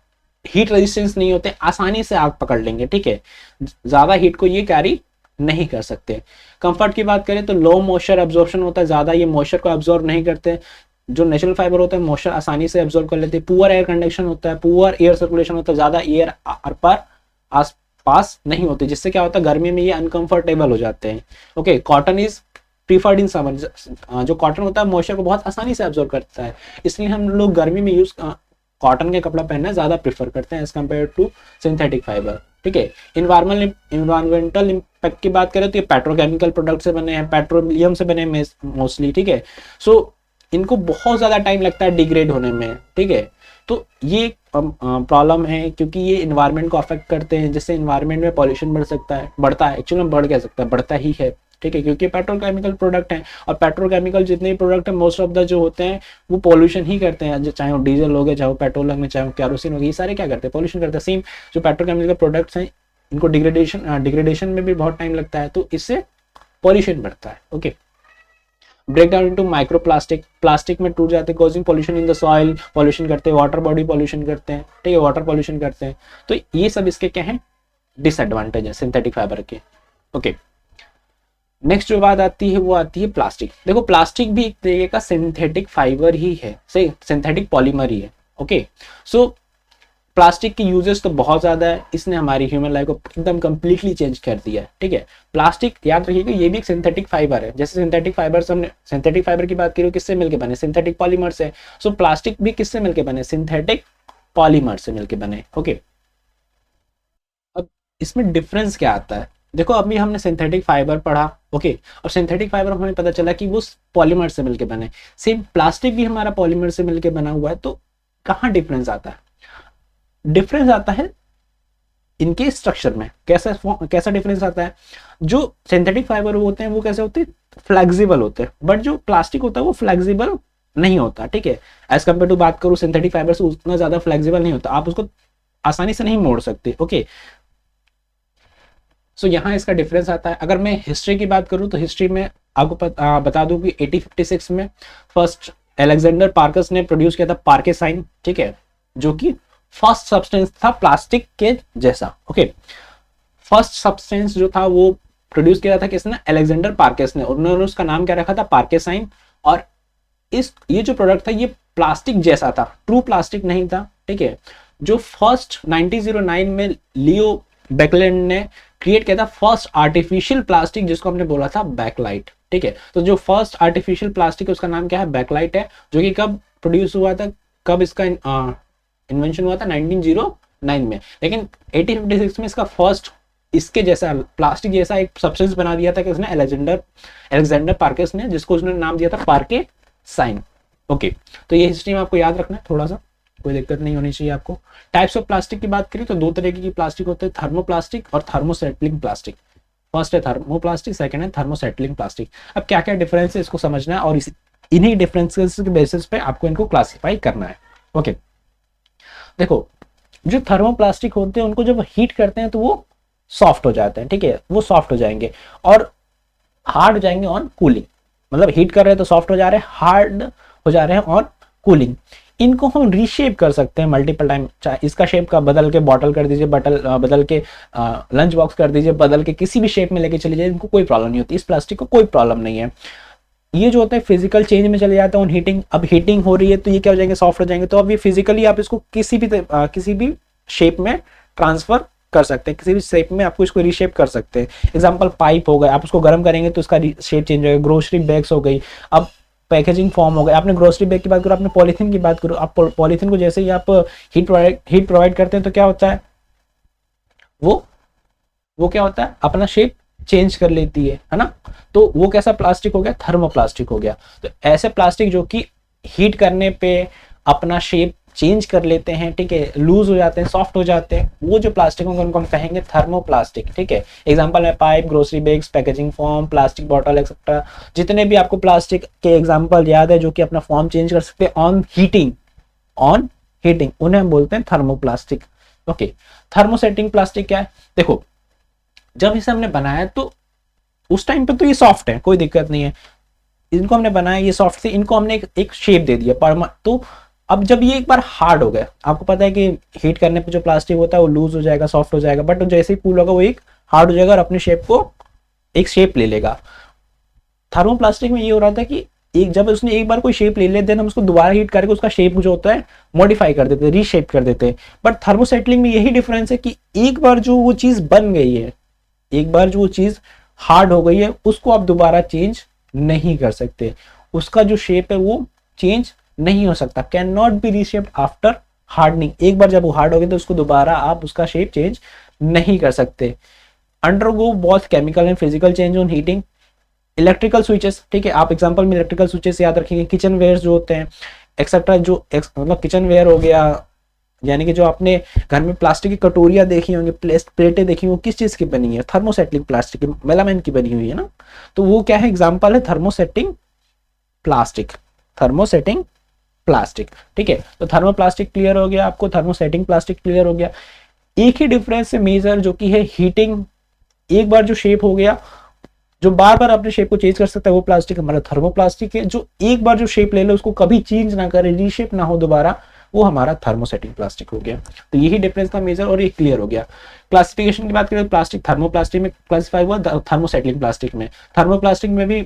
heat resistance नहीं होते, आसानी से आग पकड़ लेंगे, ठीक है, ज्यादा हीट को ये कैरी नहीं कर सकते। कंफर्ट की बात करें तो लो मॉइस्चर एब्जॉर्प्शन होता है, ज्यादा ये मॉइस्चर को एब्जॉर्ब नहीं करते। जो नेचुरल फाइबर होता है मॉइस्चर आसानी से एब्जॉर्ब कर लेते हैं। पुअर एयर कंडक्शन होता है, पुअर एयर सर्कुलेशन होता है, ज्यादा एयर पर आस पास नहीं होती, जिससे क्या होता है गर्मी में ये अनकंफर्टेबल हो जाते हैं। Okay, cotton is preferred in summer, जो कॉटन होता है मॉइस्चर को बहुत आसानी से एब्जॉर्ब करता है, इसलिए हम लोग गर्मी में यूज कॉटन के कपड़ा पहनना ज्यादा प्रेफर करते हैं as compare to synthetic fibre. ठीक है, इन्वायरमेंटल इम्पैक्ट की बात करें तो ये पेट्रोकेमिकल प्रोडक्ट से बने हैं, पेट्रोलियम से बने हैं मोस्टली, ठीक है। सो इनको बहुत ज्यादा टाइम लगता है डिग्रेड होने में, ठीक है। तो ये प्रॉब्लम है क्योंकि ये इन्वायरमेंट को अफेक्ट करते हैं, जिससे इन्वायरमेंट में पॉल्यूशन बढ़ता है, एक्चुअली बढ़ क्या सकता है, बढ़ता ही है, ठीक है, क्योंकि पेट्रोकेमिकल प्रोडक्ट हैं और पेट्रोकेमिकल जितने भी प्रोडक्ट हैं मोस्ट ऑफ द जो होते हैं वो पॉल्यूशन ही करते हैं, चाहे वो डीजल हो गया, चाहे वो पेट्रोल हो गया, चाहे वो कैरोसिन हो गया, ये सारे क्या करते हैं, पॉल्यूशन करते हैं। सेम जो पेट्रोकेमिकल प्रोडक्ट्स हैं इनको डिग्रेडेशन में भी बहुत टाइम लगता है, तो इससे पॉल्यूशन बढ़ता है। Okay, break down into micro plastic में टूट जाते हैं, causing pollution in the soil, pollution करते हैं, वाटर बॉडी पॉल्यूशन करते हैं, ठीक है, वाटर पॉल्यूशन करते हैं। तो ये सब इसके क्या है, डिसएडवांटेज है सिंथेटिक फाइबर के। ओके, नेक्स्ट जो बात आती है वो आती है प्लास्टिक। देखो प्लास्टिक भी एक तरीके का सिंथेटिक फाइबर ही है, सही, सिंथेटिक पॉलीमर ही है। ओके, सो प्लास्टिक की यूजेस तो बहुत ज्यादा है, इसने हमारी ह्यूमन लाइफ को एकदम कंप्लीटली चेंज कर दिया है, ठीक है। प्लास्टिक याद रखिएगा ये भी एक सिंथेटिक फाइबर है, जैसे सिंथेटिक फाइबर से हमने सिंथेटिक फाइबर की बात करी किससे मिलकर बने, सिंथेटिक पॉलीमर से। सो प्लास्टिक भी किससे मिलकर बने, सिंथेटिक पॉलीमर से मिलकर बने। ओके, अब इसमें डिफरेंस क्या आता है, देखो अभी हमने सिंथेटिक फाइबर पढ़ा, ओके, और सिंथेटिक फाइबर हमें पता चला कि वो पॉलीमर से मिलकर बने, सेम प्लास्टिक भी हमारा पॉलीमर से मिलकर बना हुआ है। तो कहाँ डिफरेंस आता है, डिफरेंस आता है इनके स्ट्रक्चर में। कैसा डिफरेंस आता है, जो सिंथेटिक फाइबर होते हैं वो कैसे होते हैं, फ्लेक्सिबल होते हैं, बट जो प्लास्टिक होता है वो फ्लेक्सिबल नहीं होता, ठीक है। एज कम्पेयर टू बात करूं सिंथेटिक फाइबर से उतना ज्यादा फ्लेक्सिबल नहीं होता, आप उसको आसानी से नहीं मोड़ सकते। ओके, सो यहाँ इसका डिफरेंस आता है। अगर मैं हिस्ट्री की बात करूं तो हिस्ट्री में आपको बता दूं कि 1856 में फर्स्ट अलेक्जेंडर पार्कस ने प्रोड्यूस किया था पार्केसाइन, ठीक है, जो कि फर्स्ट सब्सटेंस था प्लास्टिक के जैसा। ओके, फर्स्ट सब्सटेंस जो था वो प्रोड्यूस किया था किसने, अलेक्जेंडर पार्कस ने, उन्होंने उसका नाम क्या रखा था, पार्केसाइन। और ये जो प्रोडक्ट था ये प्लास्टिक जैसा था, ट्रू प्लास्टिक नहीं था, ठीक है। जो फर्स्ट 1909 में लियो बैकलैंड ने क्रिएट किया था फर्स्ट आर्टिफिशियल प्लास्टिक, जिसको हमने बोला था बैकलाइट। ठीक है, तो जो फर्स्ट आर्टिफिशियल प्लास्टिक उसका नाम क्या है, बैकलाइट है, जो कि कब प्रोड्यूस हुआ था, कब इसका इन्वेंशन हुआ था, 1909 में। लेकिन 1856 में इसका फर्स्ट इसके जैसा प्लास्टिक जैसा एक सब्सटेंस बना दिया था कि उसने अलेक्जेंडर पार्केस ने, जिसको उसने नाम दिया था पार्के साइन। ओके, तो ये हिस्ट्री में आपको याद रखना है थोड़ा सा, कोई दिक्कत नहीं होनी चाहिए आपको। टाइप्स ऑफ प्लास्टिक की बात करें तो दो तरीके की प्लास्टिक होते हैं, थर्मोप्लास्टिक और थर्मोसेटलिंग प्लास्टिक। फर्स्ट है थर्मोप्लास्टिक, सेकंड है थर्मोसेटलिंग प्लास्टिक। अब क्या क्या डिफरेंस है इसको समझना है और इन्हीं डिफरेंसेस के बेसिस पे आपको इनको क्लासिफाई करना है। ओके, देखो जो थर्मोप्लास्टिक होते हैं उनको जब हीट करते हैं तो वो सॉफ्ट हो जाते हैं। ठीक है, वो सॉफ्ट हो जाएंगे और हार्ड हो जाएंगे ऑन कूलिंग, मतलब हीट कर रहे हैं तो सॉफ्ट हो जा रहे हैं, हार्ड हो जा रहे हैं ऑन कूलिंग। इनको हम रीशेप कर सकते हैं मल्टीपल टाइम, चाहे इसका शेप का बदल के बॉटल कर दीजिए, बदल के लंच बॉक्स कर दीजिए, बदल के किसी भी शेप में लेके चले जाइए, इनको कोई प्रॉब्लम नहीं होती, इस प्लास्टिक को कोई प्रॉब्लम नहीं है। ये जो होता है फिजिकल चेंज में चले जाता है ऑन हीटिंग। अब हीटिंग हो रही है तो ये क्या हो जाएंगे, सॉफ्ट हो जाएंगे। तो अब ये फिजिकली आप इसको किसी भी शेप में ट्रांसफर कर सकते हैं, किसी भी शेप में आपको इसको रीशेप कर सकते हैं। एग्जांपल पाइप हो गया, आप उसको गर्म करेंगे तो उसका शेप चेंज होगा। ग्रोसरी बैग्स हो गई, अब पैकेजिंग फॉर्म हो गया। आपने ग्रोसरी बैग की बात करो, आपने पॉलीथीन की बात करो, आप पॉलीथीन को जैसे ही आप हीट प्रोवाइड करते हैं तो क्या होता है, वो क्या होता है, अपना शेप चेंज कर लेती है ना। तो वो कैसा प्लास्टिक हो गया, थर्मोप्लास्टिक हो गया। तो ऐसे प्लास्टिक जो कि हीट करने पे अपना शेप चेंज कर लेते हैं, ठीक है, लूज हो जाते हैं, सॉफ्ट हो जाते हैं, वो जो प्लास्टिक होंगे उनको हम कहेंगे थर्मोप्लास्टिक। ठीक है, एग्जांपल है pipe, grocery bags, packaging form, plastic bottle etcetera. जितने भी आपको प्लास्टिक के एग्जांपल याद है जो कि अपना फॉर्म चेंज कर सकते हैं ऑन हीटिंग, उन्हें हम बोलते हैं थर्मोप्लास्टिक। ओके, थर्मोसेटिंग प्लास्टिक क्या है, देखो जब इसे हमने बनाया तो उस टाइम पे तो ये सॉफ्ट है, कोई दिक्कत नहीं है, इनको हमने बनाया, ये सॉफ्ट थे, इनको हमने एक शेप दे दिया। तो अब जब ये एक बार हार्ड हो गया, आपको पता है कि हीट करने पे जो प्लास्टिक होता है वो लूज हो जाएगा, सॉफ्ट हो जाएगा, बट जैसे ही कूल होगा वो एक हार्ड हो जाएगा और अपने शेप को एक शेप ले लेगा। थर्मोप्लास्टिक में ये हो रहा था कि जब उसने एक बार कोई शेप ले लेते हैं हम उसको दोबारा हीट करके उसका शेप जो होता है मॉडिफाई कर देते हैं, रीशेप कर देते हैं। बट थर्मोसेटलिंग में यही डिफरेंस है कि एक बार जो वो चीज बन गई है, एक बार जो वो चीज हार्ड हो गई है, उसको आप दोबारा चेंज नहीं कर सकते, उसका जो शेप है वो चेंज नहीं हो सकता, can not be reshaped after hardening. एक बार जब वो हार्ड हो गई तो उसको दोबारा आप उसका शेप चेंज नहीं कर सकते। Undergo both chemical and physical change on heating. Electrical switches, ठीक है, आप एग्जांपल में इलेक्ट्रिकल स्विचेस याद रखेंगे, किचन वेयर जो होते हैं एक्सेट्रा, जो मतलब किचन वेयर हो गया, यानी कि जो आपने घर में प्लास्टिक की कटोरियां देखी होंगी, प्लेटें देखी होंगी, किस चीज की बनी है, थर्मोसेटिंग प्लास्टिक की, मेलामाइन की बनी हुई है ना। तो वो क्या है, एग्जांपल है थर्मोसेटिंग प्लास्टिक। ठीक है, तो थर्मोप्लास्टिक क्लियर हो गया आपको, थर्मोसेटिंग प्लास्टिक क्लियर हो गया। एक ही डिफरेंस है मेजर जो कि है हीटिंग। एक बार जो शेप हो गया, जो बार बार अपने शेप को चेंज कर सकता है, वो प्लास्टिक हमारा थर्मोप्लास्टिक है। जो एक बार जो शेप ले लो उसको कभी चेंज ना करे, रीशेप ना हो दोबारा, वो हमारा थर्मोसेटिंग प्लास्टिक हो गया। तो यही डिफरेंस था मेजर और ये क्लियर हो गया। क्लासिफिकेशन की बात करें, प्लास्टिक थर्मोप्लास्टिक में क्लासिफाई हुआ, थर्मोसेटिंग प्लास्टिक में। थर्मोप्लास्टिक में भी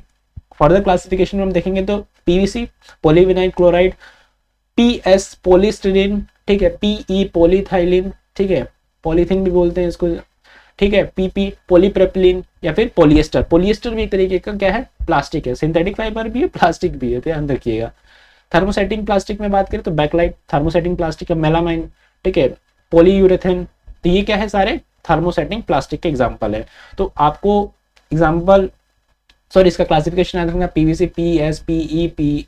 फर्दर क्लासिफिकेशन में हम देखेंगे तो PVC, polyvinyl chloride, PS polystyrene, ठीक है, पीई पॉलीथाइलिन, ठीक है, पॉलीथीन भी बोलते हैं इसको, ठीक है, पीपी पॉलीप्रोपिलीन या फिर पॉलिएस्टर। पॉलिएस्टर भी एक तरीके का क्या है, प्लास्टिक है, सिंथेटिक फाइबर भी है, प्लास्टिक भी है, ध्यान रखिएगा। थर्मोसेटिंग प्लास्टिक में बात करें तो बैकलाइट थर्मोसेटिंग प्लास्टिक है, मेलामाइन, ठीक है, पॉलीयूरेथेन, तो ये क्या है, सारे थर्मोसेटिंग प्लास्टिक के एग्जांपल है। तो आपको एग्जांपल इसका क्लासिफिकेशन याद रखना, PVC, PS, PE,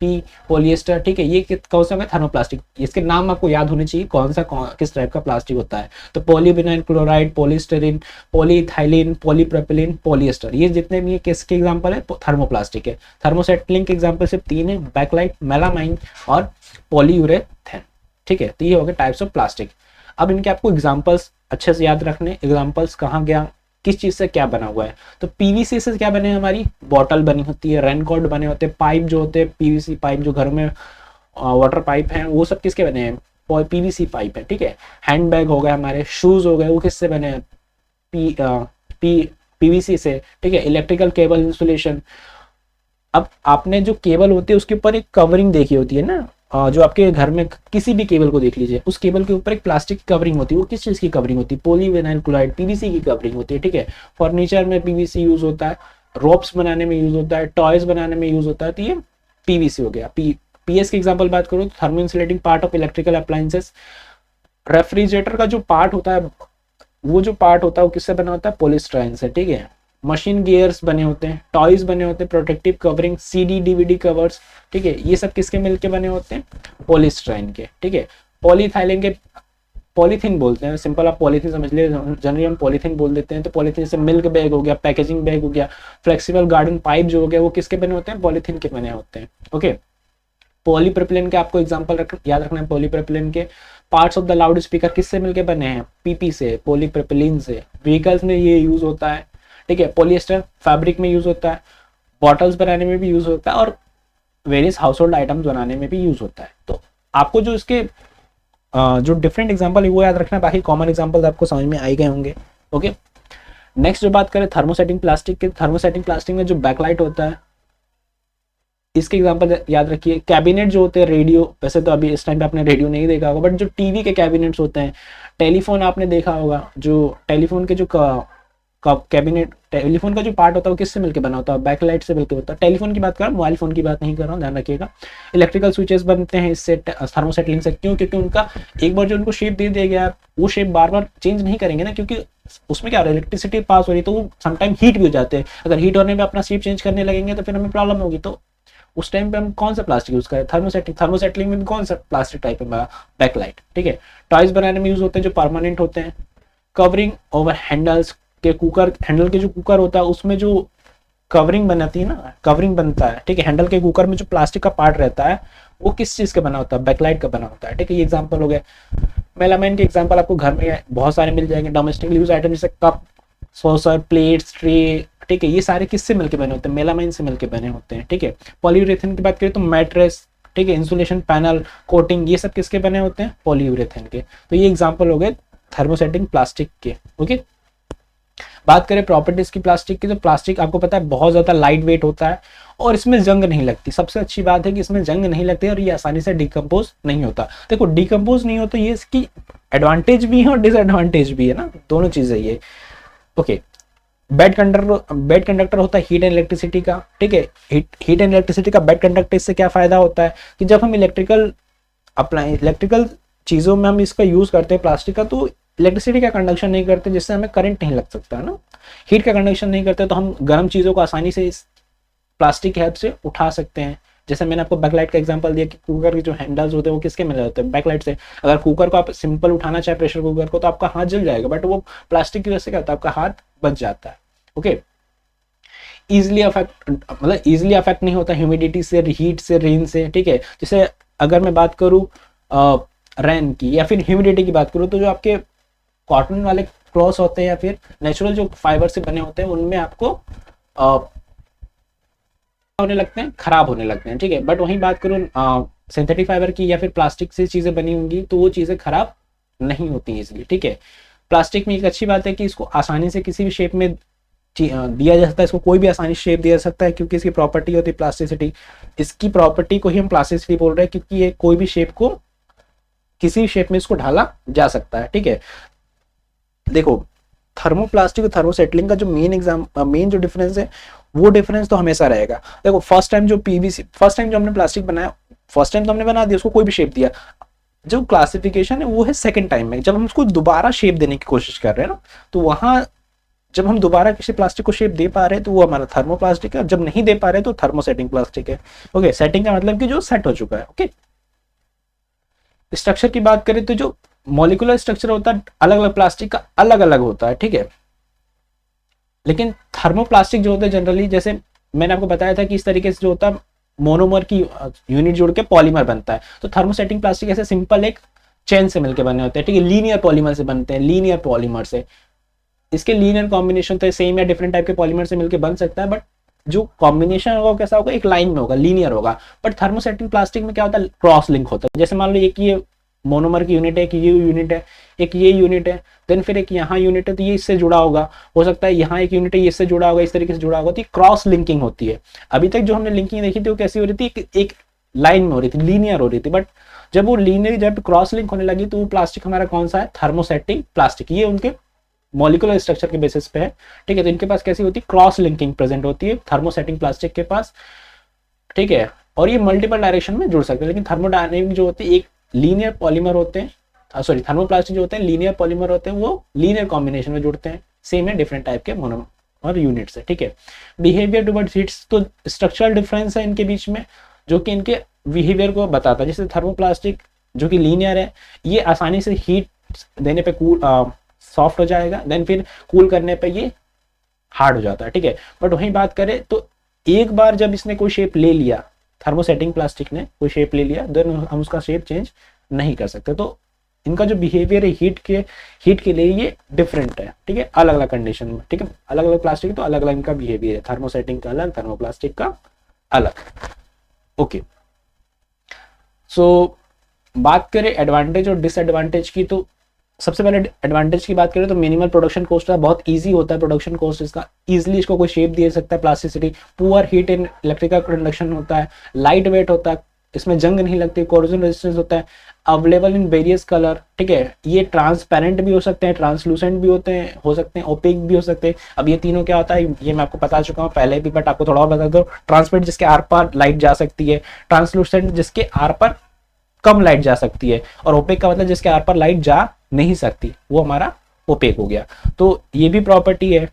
P polyester, ठीक है, ये कौन सा होगा, थर्मोप्लास्टिक। इसके नाम आपको याद होने चाहिए किस टाइप का प्लास्टिक होता है। तो polyvinyl chloride, polystyrene, polyethylene, polypropylene, polyester, ये जितने भी किसके एग्जांपल है, थर्मोप्लास्टिक है। थर्मोसेटलिंग के एग्जांपल सिर्फ 3 है, बैकलाइट, मेलामाइन और पॉलीयूरेथेन। ठीक है, तो ये हो गए टाइप्स ऑफ प्लास्टिक। अब इनके आपको एग्जांपल्स अच्छे से याद रखने, एग्जांपल्स कहाँ गया, किस चीज से क्या बना हुआ है। तो पीवीसी से क्या बने, हमारी बॉटल बनी होती है, रेनकोट बने होते हैं, पाइप जो होते हैं पीवीसी पाइप, जो घर में वाटर पाइप हैं वो सब किसके बने हैं, पीवीसी पाइप है। ठीक है, हैंडबैग हो गए हमारे, शूज हो गए, वो किससे बने हैं, पीवीसी से। ठीक है, इलेक्ट्रिकल केबल इंसुलेशन, अब आपने जो केबल होती है उसके ऊपर एक कवरिंग देखी होती है ना, जो आपके घर में किसी भी केबल को देख लीजिए, उस केबल के ऊपर एक प्लास्टिक की कवरिंग होती है। वो किस चीज़ की कवरिंग होती है? पॉलीविनाइल क्लोराइड, पीवीसी की कवरिंग होती है, ठीक है। फर्नीचर में पीवीसी यूज होता है, रोप्स बनाने में यूज होता है, टॉयज बनाने में यूज होता है, तो ये पीवीसी हो गया। पीएस की एग्जांपल बात करूँ तो thermo insulating part of electrical appliances. Refrigerator का जो पार्ट होता है, वो जो पार्ट होता है वो किससे बना होता है? पॉलीस्टाइन से, ठीक है। मशीन गियर्स बने होते हैं, टॉयज बने होते हैं, protective covering, CD DVD covers, ठीक है, ये सब किसके मिलके बने होते हैं? पॉलीस्टाइन के, ठीक है। पॉलीथाइलिन के, पॉलीथीन बोलते हैं, सिंपल आप पॉलीथीन समझ लिए, जनरली हम पॉलीथीन बोल देते हैं। तो पॉलीथीन से मिल्क बैग हो गया, पैकेजिंग बैग हो गया, फ्लेक्सिबल गार्डन पाइप जो हो गया, वो किसके बने होते हैं? पॉलीथीन के बने होते हैं, ओके। पॉलीप्रोपिलीन के आपको एग्जांपल याद रखना है। पॉलीप्रोपिलीन के parts of the loud speaker किससे मिलके बने हैं? पीपी से, पॉलीप्रोपिलीन से। व्हीकल्स में ये यूज होता है, ठीक है। पॉलिएस्टर फैब्रिक में यूज होता है, बॉटल्स बनाने में भी यूज होता है, और वेरियस हाउस होल्ड आइटम्स बनाने में भी यूज होता है। तो आपको जो इसके जो डिफरेंट एग्जांपल है वो याद रखना, बाकी कॉमन एग्जांपल आपको समझ में आई गए होंगे, ओके। नेक्स्ट जो बात करें थर्मोसेटिंग प्लास्टिक के, थर्मोसेटिंग प्लास्टिक में जो बैकलाइट होता है, इसके एग्जांपल याद रखिए। कैबिनेट जो होते हैं, रेडियो, वैसे तो अभी इस टाइम पे आपने रेडियो नहीं देखा होगा, बट जो टीवी के कैबिनेट्स होते हैं, टेलीफोन आपने देखा होगा, जो टेलीफोन के जो कैबिनेट, टेलीफोन का जो पार्ट होता है वो किससे मिलकर बना होता है? बैकलाइट से मिलकर होता है। टेलीफोन की बात कर रहा हूँ, मोबाइल फोन की बात नहीं कर रहा हूँ, ध्यान रखिएगा। इलेक्ट्रिकल स्विचेस बनते हैं इससे, थर्मोसेटलिंग से। क्यों? क्योंकि उनका एक बार जो उनको शेप दे दिया गया, वो शेप बार बार चेंज नहीं करेंगे ना, क्योंकि उसमें क्या हो रहा है, इलेक्ट्रिसिटी पास हो रही है, तो वो समटाइम हीट भी हो जाते हैं। अगर हीट होने में अपना शेप चेंज करने लगेंगे तो फिर हमें प्रॉब्लम होगी। तो उस टाइम पे हम कौन सा प्लास्टिक यूज करें? थर्मोसेटिंग। थर्मोसेटलिंग में कौन सा प्लास्टिक टाइप है? बैकलाइट, ठीक है। टॉयज बनाने में यूज होते हैं जो परमानेंट होते हैं। कवरिंग ओवर हैंडल्स के, कुकर, हैंडल के जो कुकर होता है उसमें जो कवरिंग बनाती है ना, कवरिंग बनता है, ठीक है। हैंडल के कुकर में जो प्लास्टिक का पार्ट रहता है वो किस चीज का बना होता है? बैकलाइट का बना होता है, ठीक है। ये एग्जांपल हो गया। मेलामाइन के एग्जांपल आपको घर में बहुत सारे मिल जाएंगे। डोमेस्टिक यूज आइटम जैसे कप, सॉसर, प्लेट्स, ट्रे, ठीक है, ये सारे किससे मिलके बने होते हैं? मेलामाइन से मिलके बने होते हैं, ठीक है। पॉलीयूरेथेन की बात करें तो मैट्रेस, ठीक है, इंसुलेशन पैनल, कोटिंग, ये सब किसके बने होते हैं? पॉलीयूरेथेन के। तो ये एग्जांपल हो गए थर्मोसेटिंग प्लास्टिक के, ओके। बात करें प्रॉपर्टीज की प्लास्टिक की, तो प्लास्टिक आपको पता है बहुत ज्यादा लाइट वेट होता है और इसमें जंग नहीं लगती। सबसे अच्छी बात है कि इसमें जंग नहीं लगती और ये आसानी से डिकम्पोज नहीं होता। देखो, डिकम्पोज नहीं होता, ये इसकी एडवांटेज भी है और डिसएडवांटेज भी है ना, दोनों चीजें ये, ओके। बेड कंडक्टर होता है हीट एंड इलेक्ट्रिसिटी का, ठीक है। हीट एंड इलेक्ट्रिसिटी का बेड कंडक्टर, इससे क्या फायदा होता है कि जब हम इलेक्ट्रिकल चीजों में हम इसका यूज करते हैं प्लास्टिक का, तो इलेक्ट्रिसिटी का कंडक्शन नहीं करते, जिससे हमें करंट नहीं लग सकता है ना। हीट का कंडक्शन नहीं करते तो हम गर्म चीजों को आसानी से इस प्लास्टिक की हेल्प से उठा सकते हैं। जैसे मैंने आपको बैकलाइट का एग्जांपल दिया कि कुकर के जो हैंडल्स होते हैं वो किसके मिले होते हैं? बैकलाइट से। अगर कुकर को आप सिंपल उठाना चाहे, प्रेशर कुकर को, तो आपका हाथ जल जाएगा, बट वो प्लास्टिक की वजह से क्या होता है? आपका हाथ बच जाता है, ओके। इजिली अफेक्ट नहीं होता ह्यूमिडिटी से, हीट से, रेन से, ठीक है। जैसे अगर मैं बात करूँ रेन की या फिर ह्यूमिडिटी की बात करूँ, तो जो आपके कॉटन वाले क्लॉथ्स होते हैं या फिर नेचुरल जो फाइबर से बने होते हैं, उनमें आपको होने लगते हैं, खराब होने लगते हैं, ठीक है। बट वहीं बात करूँ सिंथेटिक फाइबर की या फिर प्लास्टिक से चीजें बनी होंगी, तो वो चीजें खराब नहीं होती इजिली, ठीक है। प्लास्टिक में एक अच्छी बात है कि इसको आसानी से किसी भी शेप में दिया जा सकता है, इसको कोई भी आसानी से शेप दिया जा सकता है, क्योंकि इसकी प्रॉपर्टी होती है प्लास्टिसिटी। इसकी प्रॉपर्टी को ही हम प्लास्टिसिटी बोल रहे हैं, क्योंकि ये कोई भी शेप को किसी शेप में इसको ढाला जा सकता है, ठीक है। देखो, थर्मोप्लास्टिक और थर्मोसेटलिंग का जो मेन जो डिफरेंस है, वो डिफरेंस तो हमेशा रहेगा। देखो, फर्स्ट टाइम जो हमने प्लास्टिक बनाया, फर्स्ट टाइम तो हमने बना दिया, उसको कोई भी शेप दिया। जो क्लासिफिकेशन है वो है सेकंड टाइम में, जब हम उसको दोबारा शेप देने की कोशिश कर रहे हैं ना, तो वहां जब हम दोबारा किसी प्लास्टिक को शेप दे पा रहे हैं तो वो हमारा थर्मोप्लास्टिक है, जब नहीं दे पा रहे तो थर्मोसेटिंग प्लास्टिक है, ओके। सेटिंग का मतलब कि जो सेट हो चुका है, ओके। स्ट्रक्चर की बात करें तो जो मॉलिक्यूलर स्ट्रक्चर होता है अलग अलग प्लास्टिक का अलग अलग होता है, ठीक है। लेकिन थर्मोप्लास्टिक जो होता है जनरली, जैसे मैंने आपको बताया था कि इस तरीके से जो होता है मोनोमर की यूनिट जोड़ के पॉलीमर बनता है, तो थर्मोसेटिंग प्लास्टिक ऐसे सिंपल एक चेन से मिलकर बने होते हैं, ठीक है। लीनियर पॉलीमर से बनते हैं, लीनियर पॉलीमर से। इसके लीनियर कॉम्बिनेशन तो सेम या डिफरेंट टाइप के पॉलीमर से मिलकर बन सकता है, बट जो कॉम्बिनेशन होगा कैसा होगा? एक लाइन में होगा, लीनियर होगा। बट थर्मोसेटिंग प्लास्टिक में क्या होता है? क्रॉस लिंक होता है। जैसे मान लो एक ये मोनोमर की यूनिट है, एक ये यूनिट है, एक ये यूनिट है, देन फिर एक यहाँ यूनिट है, तो ये इससे जुड़ा होगा, हो सकता है यहाँ एक यूनिट है, ये इससे जुड़ा होगा, इस तरीके से जुड़ा होगा, तो क्रॉस लिंकिंग होती है। अभी तक जो हमने लिंकिंग देखी थी वो कैसी हो रही थी? एक लाइन में हो रही थी, लीनियर हो रही थी, बट जब वो लीनियर जब क्रॉस लिंक होने लगी तो वो प्लास्टिक हमारा कौन सा है, थर्मोसेटिंग प्लास्टिक। ये उनके मॉलिक्यूलर स्ट्रक्चर के बेसिस पे है, ठीक है। तो इनके पास कैसी होती है, क्रॉस लिंकिंग प्रेजेंट होती है थर्मोसेटिंग प्लास्टिक के पास, ठीक है। और ये मल्टीपल डायरेक्शन में जुड़ सकते हैं, लेकिन थर्मोडायनेमिक जो होती है एक लीनियर पॉलीमर होते हैं, सॉरी थर्मोप्लास्टिक जो होते हैं लीनियर पॉलीमर होते हैं, वो लीनियर कॉम्बिनेशन में जुड़ते हैं, सेम है डिफरेंट टाइप के मोनोमर यूनिट्स है, ठीक है। बिहेवियर टुवर्ड्स हीट्स, तो स्ट्रक्चरल डिफरेंस है इनके बीच में जो कि इनके बिहेवियर को बताता है। जैसे थर्मोप्लास्टिक जो कि लीनियर है, ये आसानी से हीट देने पे कूल सॉफ्ट हो जाएगा, देन फिर कूल करने पे ये हार्ड हो जाता है, ठीक है। बट वहीं बात करें तो एक बार जब इसने कोई शेप ले लिया, थर्मोसेटिंग प्लास्टिक ने कोई शेप ले लिया, देन हम उसका शेप चेंज नहीं कर सकते। तो इनका जो बिहेवियर है हीट के लिए ये डिफरेंट है, ठीक है, अलग अलग कंडीशन में, ठीक है। अलग अलग प्लास्टिक तो अलग अलग इनका बिहेवियर है, थर्मोसेटिंग का अलग, थर्मोप्लास्टिक का अलग। ओके, सो बात करें एडवांटेज और डिसएडवांटेज की, तो सबसे पहले एडवांटेज की बात करें तो मिनिमल प्रोडक्शन कॉस्ट है, बहुत इजी होता है प्रोडक्शन कॉस्ट इसका, इजीली इसको कोई शेप दे सकता है, plasticity, poor heat and electrical conduction होता है, लाइट वेट होता है, इसमें जंग नहीं लगती, कोरोजन रेजिस्टेंस होता है, अवेलेबल इन वेरियस कलर, ठीक है। ये ट्रांसपेरेंट भी हो सकते हैं, ट्रांसलूसेंट भी होते हैं, हो सकते हैं ओपेक भी हो सकते हैं। अब ये तीनों क्या होता है ये मैं आपको बता चुका हूँ पहले भी, बट आपको थोड़ा और बता दो। ट्रांसपेरेंट जिसके आर पार लाइट जा सकती है, ट्रांसलूसेंट जिसके आर पर कम लाइट जा सकती है, और ओपेक का मतलब जिसके आर पर लाइट जा नहीं सकती, वो हमारा ओपेक हो गया। तो ये भी प्रॉपर्टी है।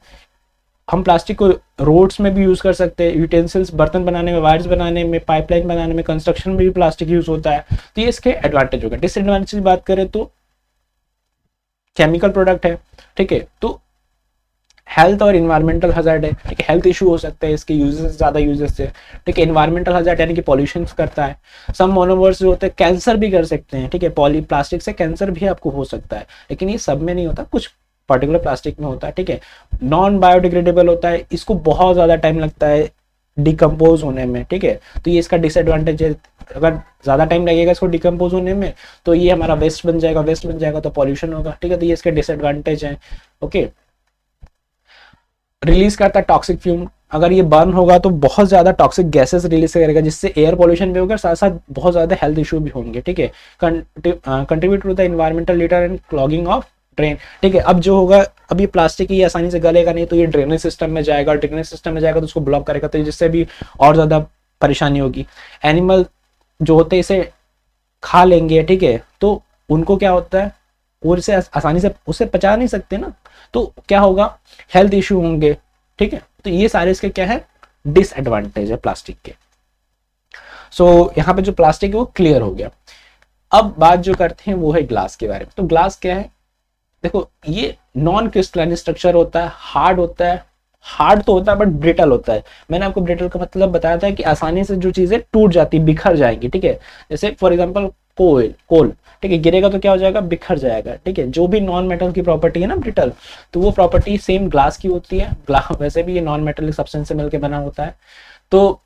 हम प्लास्टिक को रोड्स में भी यूज कर सकते हैं, यूटेंसिल्स बर्तन बनाने में, वायर्स बनाने में, पाइपलाइन बनाने में, कंस्ट्रक्शन में भी प्लास्टिक यूज होता है। तो ये इसके एडवांटेज हो गए। डिसएडवांटेज की बात करें तो केमिकल प्रोडक्ट है, ठीक है, तो हेल्थ और इन्वायरमेंटल हजार्ड है, ठीक है, हेल्थ इशू हो सकते हैं इसके यूजेस, ज्यादा यूजेस से, ठीक है। इन्वायरमेंटल हजार्ड यानी कि पॉल्यूशन करता है। सम मोनोमर्स जो होते हैं कैंसर भी कर सकते हैं, ठीक है, पॉली प्लास्टिक से कैंसर भी आपको हो सकता है, लेकिन ये सब में नहीं होता, कुछ पर्टिकुलर प्लास्टिक में होता है, ठीक है। नॉन बायोडिग्रेडेबल होता है, इसको बहुत ज्यादा टाइम लगता है डिकम्पोज होने में, ठीक है। तो ये इसका डिसएडवांटेज है, अगर ज्यादा टाइम लगेगा इसको डिकम्पोज होने में तो ये हमारा वेस्ट बन जाएगा, वेस्ट बन जाएगा तो पॉल्यूशन होगा, ठीक है। तो ये इसके डिसएडवांटेज है। ओके, रिलीज करता है टॉक्सिक फ्यूम, अगर ये बर्न होगा तो बहुत ज्यादा टॉक्सिक गैसेस रिलीज करेगा, जिससे एयर पोल्यूशन भी होगा, साथ साथ बहुत ज्यादा हेल्थ इशू भी होंगे, ठीक है। Contribute to the environmental litter and clogging of drain, ठीक है। अब जो होगा, अब ये प्लास्टिक ही आसानी से गलेगा नहीं, तो ये ड्रेनेज सिस्टम में जाएगा, ड्रेनेज सिस्टम में जाएगा तो उसको ब्लॉक करेगा, तो जिससे भी और ज्यादा परेशानी होगी। एनिमल जो होते हैं इसे खा लेंगे, ठीक है, तो उनको क्या होता है, वो इसे आसानी से उसे पचा नहीं सकते ना, तो क्या होगा, हेल्थ इश्यू होंगे, ठीक है। तो ये सारे इसके क्या है, डिसएडवांटेज है प्लास्टिक के। सो यहाँ पे जो प्लास्टिक है वो क्लियर हो गया। अब बात जो करते हैं वो है ग्लास के बारे में। तो ग्लास क्या है, देखो ये नॉन क्रिस्टलाइन स्ट्रक्चर होता है, हार्ड होता है, हार्ड तो होता है बट ब्रिटल होता है। मैंने आपको ब्रिटल का मतलब बताया था कि आसानी से जो चीजें टूट जाती, बिखर जाएंगी, ठीक है। जैसे फॉर एग्जांपल कोल, ठीक है, गिरेगा तो क्या हो जाएगा, बिखर जाएगा, ठीक है। जो भी नॉन मेटल की प्रॉपर्टी है ना ब्रिटल, तो वो प्रॉपर्टी सेम ग्लास की होती है। ग्लास वैसे भी ये नॉन मेटलिक सब्सटेंस से मिलकर बना होता है। तो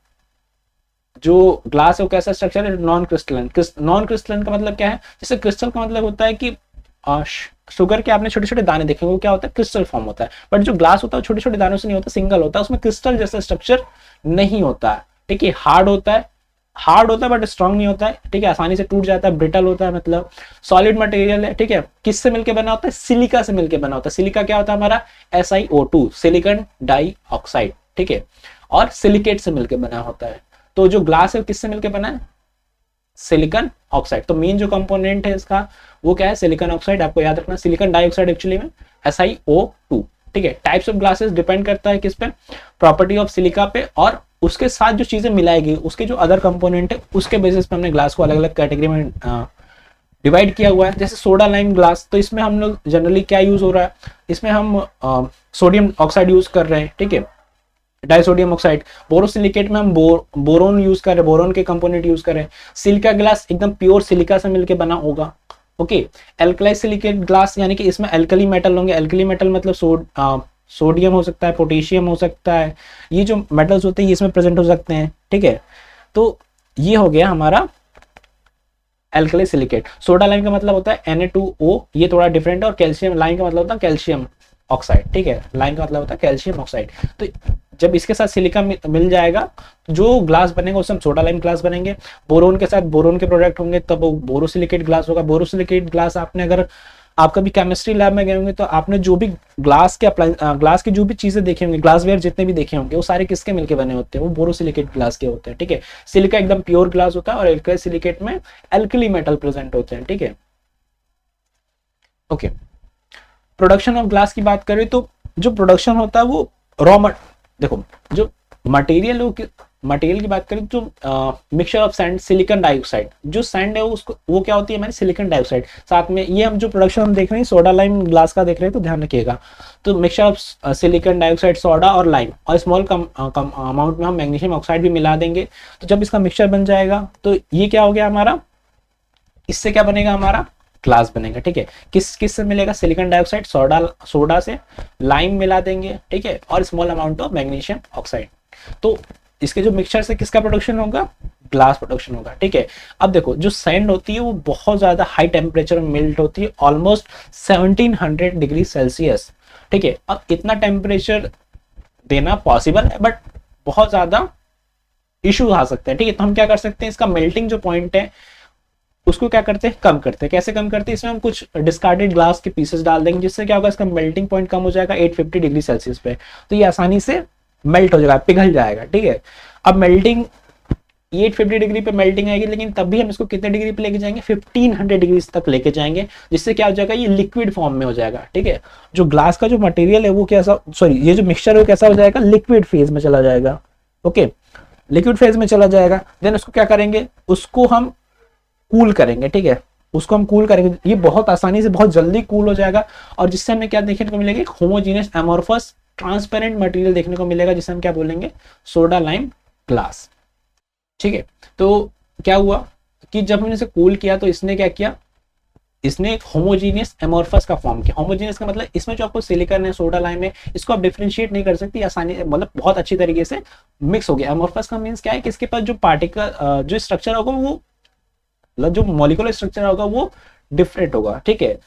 जो ग्लास है वो कैसा स्ट्रक्चर है, नॉन क्रिस्टलाइन। नॉन क्रिस्टलाइन का मतलब क्या है, जैसे क्रिस्टल का मतलब होता है कि शुगर के आपने छोटे छोटे दाने देखे, वो क्या होता है, क्रिस्टल फॉर्म होता है। बट जो ग्लास होता है छोटे छोटे दानों से नहीं होता, सिंगल होता है, उसमें क्रिस्टल जैसा स्ट्रक्चर नहीं होता है, ठीक है। हार्ड होता है बट स्ट्रांग नहीं होता है, ठीक है, आसानी से टूट जाता है, ब्रिटल होता है, मतलब सॉलिड मटेरियल है, ठीक है। किससे मिलकर बना होता है, सिलिका से मिलकर बना होता है। सिलिका क्या होता है हमारा, SiO2, सिलिकॉन डाइऑक्साइड, ठीक है, और सिलिकेट से मिलकर बना होता है। तो जो ग्लास है किससे मिलकर बना है, सिलिकॉन ऑक्साइड। तो मेन जो कंपोनेंट है इसका वो क्या है, सिलिकॉन ऑक्साइड। आपको याद रखना, सिलिकॉन डाइऑक्साइड एक्चुअली में SiO2, ठीक है। टाइप्स ऑफ ग्लासेस डिपेंड करता है किस पे, प्रॉपर्टी ऑफ सिलिका पे, और उसके साथ जो चीजें मिलाएगी, उसके जो अदर कंपोनेंट है उसके बेसिस पे हमने ग्लास को अलग अलग कैटेगरी में डिवाइड किया हुआ है। जैसे सोडा लाइम ग्लास, तो इसमें हम लोग जनरली क्या यूज हो रहा है, इसमें हम सोडियम ऑक्साइड यूज कर रहे हैं, ठीक है, डाइसोडियम ऑक्साइड। बोरोसिलिकेट में हम बोरोन यूज कर रहे हैं, बोरोन के कंपोनेंट यूज कर रहे हैं। सिलिका ग्लास एकदम प्योर सिलिका से मिलके बना होगा, ओके। एल्कलाई सिलिकेट ग्लास यानी कि इसमें एल्कली मेटल होंगे। एल्कली मेटल मतलब सोडियम हो सकता है, पोटेशियम हो सकता है, ये जो मेटल्स होते हैं ये इसमें प्रेजेंट हो सकते हैं, ठीक है। तो ये हो गया हमारा एल्कली सिलिकेट। सोडा लाइम का मतलब होता है Na2O, ये थोड़ा डिफरेंट है, और कैल्शियम लाइम का मतलब होता है कैल्शियम ऑक्साइड, ठीक है, लाइम का मतलब होता है कैल्शियम ऑक्साइड। तो जब इसके साथ सिलिका मिल जाएगा तो जो ग्लास बनेगा उससे हम सोडा लाइम ग्लास बनेंगे। बोरोन के साथ बोरोन के प्रोडक्ट होंगे तब वो बोरोसिलिकेट ग्लास होगा। बोरोसिलिकेट ग्लास आपने अगर आप कभी केमिस्ट्री लैब में गए होंगे तो आपने जो भी ग्लास के ग्लास की जो भी चीजें देखे होंगे, ग्लासवेयर जितने भी देखे होंगे, वो सारे किसके मिलके बने होते हैं, वो बोरोसिलिकेट ग्लास के होते हैं। ठीक है, सिलिका एकदम प्योर ग्लास होता है और एल्कली सिलिकेट में एल्कली मेटल प्रेजेंट होते हैं। ठीक है, ओके। प्रोडक्शन ऑफ ग्लास की बात करें तो जो प्रोडक्शन होता है वो देखो जो मटेरियल की बात करें तो mixture of sand silicon dioxide, जो सैंड है उसको वो क्या होती है हमारी सिलिकॉन डाइऑक्साइड। साथ में ये हम जो प्रोडक्शन हम देख रहे हैं सोडा लाइम ग्लास का देख रहे हैं तो ध्यान रखिएगा, तो mixture of silicon dioxide, soda और लाइम, और स्मॉल कम अमाउंट में हम मैग्नीशियम ऑक्साइड भी मिला देंगे। तो जब इसका मिक्सचर बन जाएगा तो ये क्या हो गया हमारा, इससे क्या बनेगा हमारा ग्लास बनेगा। ठीक है, किस से मिलेगा, सिलिकॉन डाइऑक्साइड, सोडा से, लाइम मिला देंगे। ठीक है, और small amount of magnesium oxide. तो इसके जो मिक्सचर से किसका प्रोडक्शन होगा, ग्लास प्रोडक्शन होगा। ठीक है, अब देखो जो सैंड होती है वो बहुत ज्यादा हाई टेम्परेचर में मेल्ट होती है, ऑलमोस्ट 1700 डिग्री सेल्सियस। ठीक है, अब इतना टेम्परेचर देना पॉसिबल है बट बहुत ज्यादा इशू आ सकते हैं। ठीक है, तो हम क्या कर सकते हैं, इसका मेल्टिंग जो पॉइंट है उसको क्या करते हैं, कम करते हैं। कैसे कम करते हैं, इसमें हम कुछ डिस्कार्डेड ग्लास के पीसेस डाल देंगे जिससे क्या होगा, इसका मेल्टिंग पॉइंट कम हो जाएगा 850 डिग्री सेल्सियस पे, तो ये आसानी से मेल्ट हो जाएगा, पिघल जाएगा। ठीक है, अब मेल्टिंग 850 डिग्री पे मेल्टिंग आएगी, लेकिन तब भी हम इसको कितने डिग्री पे लेके जाएंगे, 1500 डिग्री तक लेके जाएंगे, जिससे क्या हो जाएगा, ये लिक्विड फॉर्म में हो जाएगा। ठीक है, जो ग्लास का जो मटेरियल है वो कैसा, सॉरी ये जो मिक्सचर है वो कैसा हो जाएगा, लिक्विड फेज में चला जाएगा। ओके, लिक्विड फेज में चला जाएगा। देन उसको क्या करेंगे, उसको हम कूल करेंगे। ठीक है, उसको हम कूल करेंगे, ये बहुत आसानी से बहुत जल्दी कूल हो जाएगा, और जिससे हमें क्या देखने को मिलेगा, एक होमोजीनियस एमोर्फस ट्रांसपेरेंट मटेरियल देखने को मिलेगा, जिसे हम क्या बोलेंगे, सोडा लाइम ग्लास। ठीक है, तो क्या हुआ कि जब हमने इसे कूल किया तो इसने क्या किया, इसने एक होमोजीनियस एमोर्फस का फॉर्म किया। होमोजीनियस का मतलब इसमें जो आपको सिलिकॉन है, सोडा लाइम है, इसको आप डिफरेंशिएट नहीं कर सकती आसानी, मतलब बहुत अच्छी तरीके से मिक्स हो गया। एमोर्फस का मीन्स क्या है कि इसके पास जो पार्टिकल जो स्ट्रक्चर होगा वो, मतलब जो मॉलिक्यूलर स्ट्रक्चर होगा वो डिफरेंट होगा। ठीक है,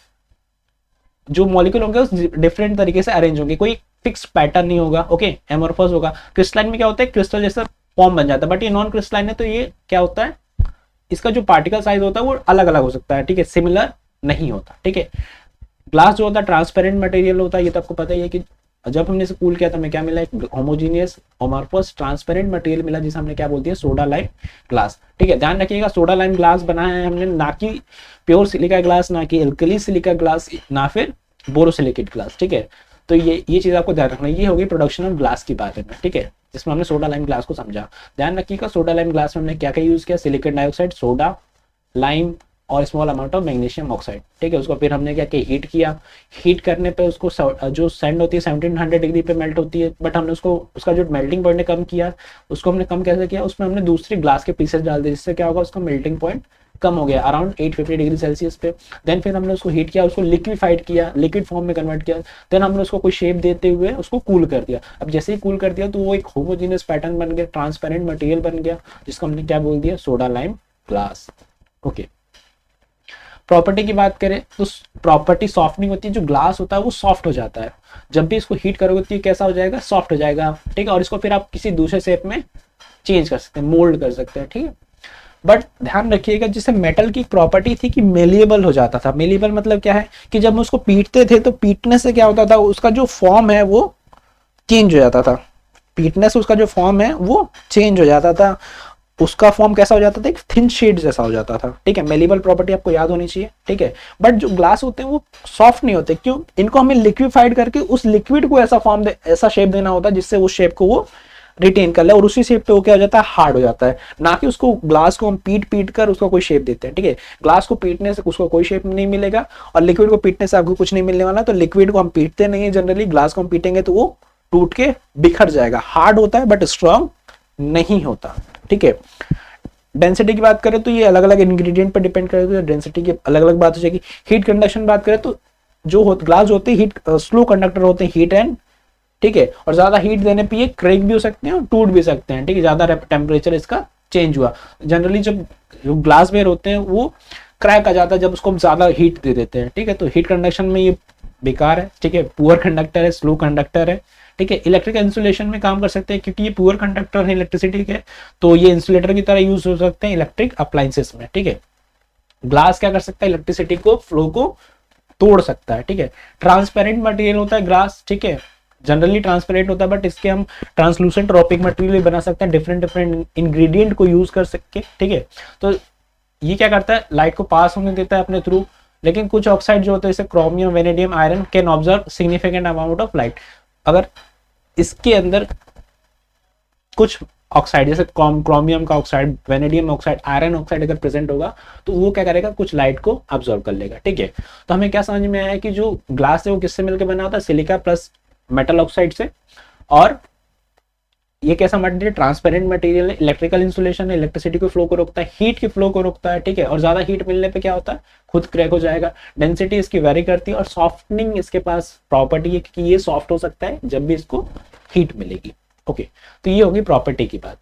जो मॉलिक्यूल होंगे उस डिफरेंट तरीके से अरेंज होंगे, कोई फिक्स पैटर्न नहीं होगा। ओके, एमोर्फस होगा। क्रिस्टलाइन में क्या होता है, क्रिस्टल जैसा फॉर्म बन जाता है, बट ये नॉन क्रिस्टलाइन है तो ये क्या होता है, इसका जो पार्टिकल साइज होता है वो अलग अलग हो सकता है। ठीक है, सिमिलर नहीं होता। ठीक है, ग्लास जो होता है ट्रांसपेरेंट मटेरियल होता है, ये तो आपको पता ही है कि जब हमने इसे कूल किया था हमें क्या मिला, एक होमोजीनियस अमॉर्फस ट्रांसपेरेंट मटेरियल मिला, जिसे हमने क्या बोलते हैं, सोडा लाइम ग्लास। ठीक है, ध्यान रखिएगा सोडा लाइम ग्लास बनाया है हमने, ना कि प्योर सिलिका ग्लास, ना कि एल्कली सिलिका ग्लास, ना फिर बोरोसिलिकेट ग्लास। ठीक है, तो ये चीज आपको ध्यान रखना है। ये होगी प्रोडक्शन ऑफ ग्लास के बारे में। ठीक है, जिसमें हमने सोडा लाइम ग्लास को समझा। ध्यान रखिएगा सोडा लाइम ग्लास में हमने क्या क्या यूज किया, सिलिकॉन डाइऑक्साइड, सोडा, लाइम और small amount of magnesium oxide. ठीक है, उसको फिर हमने क्या किया, हीट किया। हीट करने पे उसको जो सैंड होती है 1700 डिग्री पे मेल्ट होती है, बट हमने उसको, उसका जो मेल्टिंग पॉइंट है कम किया। उसको हमने कम कैसे किया, उसमें हमने दूसरी ग्लास के पीसेस डाल दिए, जिससे क्या होगा, उसका मेल्टिंग पॉइंट कम हो गया अराउंड 850 डिग्री सेल्सियस पे। देन फिर हमने उसको हीट किया, उसको लिक्विफाइड किया, लिक्विड फॉर्म में कन्वर्ट किया। देन हमने उसको कोई शेप देते हुए उसको कूल कर दिया। अब जैसे ही कूल कर दिया तो वो एक होमोजीनियस पैटर्न बन गया, ट्रांसपेरेंट मटेरियल बन गया, जिसको हमने क्या बोल दिया, soda lime glass. Okay, property की बात करें तो प्रॉपर्टी सॉफ्टनिंग होती है, जो ग्लास होता है वो सॉफ्ट हो जाता है जब भी इसको हीट करोगे तो ये कैसा हो जाएगा, सॉफ्ट हो जाएगा। ठीक है, और इसको फिर आप किसी दूसरे शेप में चेंज कर सकते हैं, मोल्ड कर सकते हैं। ठीक है, बट ध्यान रखिएगा जिससे मेटल की प्रॉपर्टी थी कि मेलिएबल हो जाता था। मेलिएबल मतलब क्या है कि जब हम उसको पीटते थे तो पीटने से क्या होता था, उसका जो फॉर्म है वो चेंज हो जाता था। पीटने से उसका जो फॉर्म है वो चेंज हो जाता था, उसका फॉर्म कैसा हो जाता था, एक थिन शीट जैसा हो जाता था। ठीक है, मेलिएबल प्रॉपर्टी आपको याद होनी चाहिए। ठीक है, बट जो ग्लास होते हैं वो सॉफ्ट नहीं होते, क्यों, इनको हमें लिक्विफाइड करके उस लिक्विड को ऐसा फॉर्म ऐसा शेप देना होता है जिससे उस शेप को वो रिटेन कर ले, और उसी शेप पे वो क्या हो जाता है, हार्ड हो जाता है। ना कि उसको ग्लास को हम पीट कर उसको कोई शेप देते हैं। ठीक है, ग्लास को पीटने से उसको कोई शेप नहीं मिलेगा, और लिक्विड को पीटने से आपको कुछ नहीं मिलने वाला। तो लिक्विड को हम पीटते नहीं है जनरली, ग्लास को हम पीटेंगे तो वो टूट के बिखर जाएगा। हार्ड होता है बट स्ट्रांग नहीं होता। ठीक है, डेंसिटी की बात करें तो ये अलग अलग इंग्रेडिएंट पर डिपेंड करेगा, डेंसिटी की अलग अलग बात हो जाएगी। हीट कंडक्शन बात करें तो जो ग्लास होते हैं हीट स्लो कंडक्टर होते हैं, हीट एंड। ठीक है, और ज्यादा हीट देने पे ये क्रैक भी हो सकते हैं और टूट भी सकते हैं। ठीक है, ज्यादा टेम्परेचर इसका चेंज हुआ, जनरली जब जो ग्लास वेयर होते हैं वो क्रैक आ जाता है जब उसको हम ज्यादा हीट दे देते हैं। ठीक है, तो हीट कंडक्शन में ये बेकार है, ठीक है, पुअर कंडक्टर है, स्लो कंडक्टर है, ठीक है। इलेक्ट्रिकल इंसुलेशन में काम कर सकते हैं क्योंकि ये पुअर कंडक्टर है इलेक्ट्रिसिटी के, तो ये इंसुलेटर की तरह यूज हो सकते हैं इलेक्ट्रिक अप्लायंसेस में, ठीक है। ग्लास क्या कर सकता है, इलेक्ट्रिसिटी को फ्लो को तोड़ सकता है, ठीक है। ट्रांसपेरेंट मटेरियल होता है ग्लास, ठीक है, जनरली ट्रांसपेरेंट होता है, बट इसके हम ट्रांसलूसेंट और ओपेक मटेरियल बना सकते हैं डिफरेंट डिफरेंट इंग्रेडिएंट को यूज कर सके, ठीक है। तो ये क्या करता है, लाइट को पास होने देता है अपने थ्रू, लेकिन कुछ ऑक्साइड जो होते हैं जैसे chromium, vanadium, iron can observe significant amount of light. अगर इसके अंदर कुछ ऑक्साइड जैसे क्रोमियम का oxide, vanadium oxide, iron oxide अगर प्रेजेंट होगा तो वो क्या करेगा, कुछ लाइट को अब्जॉर्ब कर लेगा, ठीक है। तो हमें क्या समझ में आया है कि जो ग्लास है वो किससे मिलकर बना होता है, सिलिका प्लस मेटल ऑक्साइड से, और ये कैसा मटेरियल, ट्रांसपेरेंट मटेरियल है, इलेक्ट्रिकल इंसुलेशन है, इलेक्ट्रिसिटी को फ्लो को रोकता है, हीट की फ्लो को रोकता है, ठीक है। और ज्यादा हीट मिलने पे क्या होता है, खुद क्रैक हो जाएगा। डेंसिटी इसकी वेरी करती है, और सॉफ्टनिंग इसके पास प्रॉपर्टी है कि ये सॉफ्ट हो सकता है जब भी इसको हीट मिलेगी, ओके। तो ये होगी प्रॉपर्टी की बात।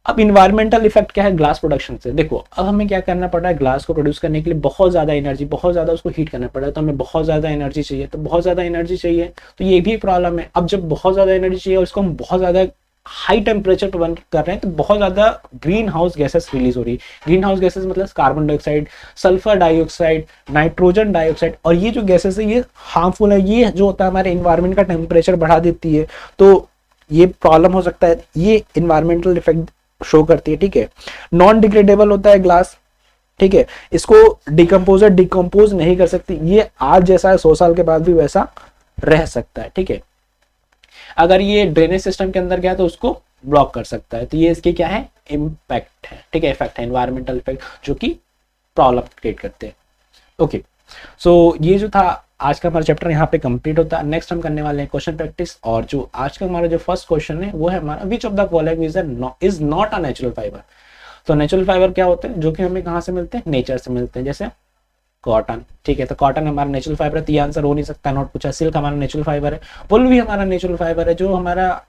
अब इन्वायरमेंटल इफेक्ट क्या है ग्लास प्रोडक्शन से, देखो अब हमें क्या करना पड़ रहा है, ग्लास को प्रोड्यूस करने के लिए बहुत ज्यादा एनर्जी, बहुत ज्यादा उसको हीट करना पड़ रहा है, तो हमें बहुत ज्यादा एनर्जी चाहिए, तो बहुत ज्यादा एनर्जी चाहिए, तो ये भी प्रॉब्लम है। अब जब बहुत ज्यादा एनर्जी चाहिए और इसको हम बहुत ज्यादा हाई टेम्परेचर पर बर्न कर रहे हैं, तो बहुत ज्यादा ग्रीन हाउस गैसेस रिलीज हो रही है। ग्रीन हाउस गैसेस मतलब carbon dioxide, sulphur dioxide, nitrogen dioxide, और ये जो गैसेस है ये हार्मफुल है, ये जो होता है हमारे इन्वायरमेंट का टेम्परेचर बढ़ा देती है, तो ये प्रॉब्लम हो सकता है, ये इन्वायरमेंटल इफेक्ट शो करती है, ठीक है। नॉन डिग्रेडेबल होता है ग्लास, ठीक है, इसको डिकम्पोजर डिकम्पोज नहीं कर सकती, ये आज जैसा है 100 साल के बाद भी वैसा रह सकता है, ठीक है। अगर ये ड्रेनेज सिस्टम के अंदर गया तो उसको ब्लॉक कर सकता है, तो ये इसके क्या है, इम्पैक्ट है, ठीक है, इफेक्ट है, एनवायरमेंटल इफेक्ट जो कि प्रॉब्लम क्रिएट करते हैं, ओके। सो ये जो था आज का हमारा चैप्टर यहाँ पे कंप्लीट होता है। नेक्स्ट हम करने वाले हैं क्वेश्चन प्रैक्टिस, और जो आज का हमारा जो फर्स्ट क्वेश्चन है वो है हमारा, विच of the following is not a natural fibre. तो नेचुरल फाइबर क्या होते हैं, जो कि हमें कहाँ से मिलते हैं, नेचर से मिलते हैं, जैसे कॉटन, ठीक है। तो कॉटन हमारा नेचुरल फाइबर है, तो ये आंसर हो नहीं सकता, नोट पूछा। सिल्क हमारा नेचुरल फाइबर है, वुल भी हमारा नेचुरल फाइबर है। जो हमारा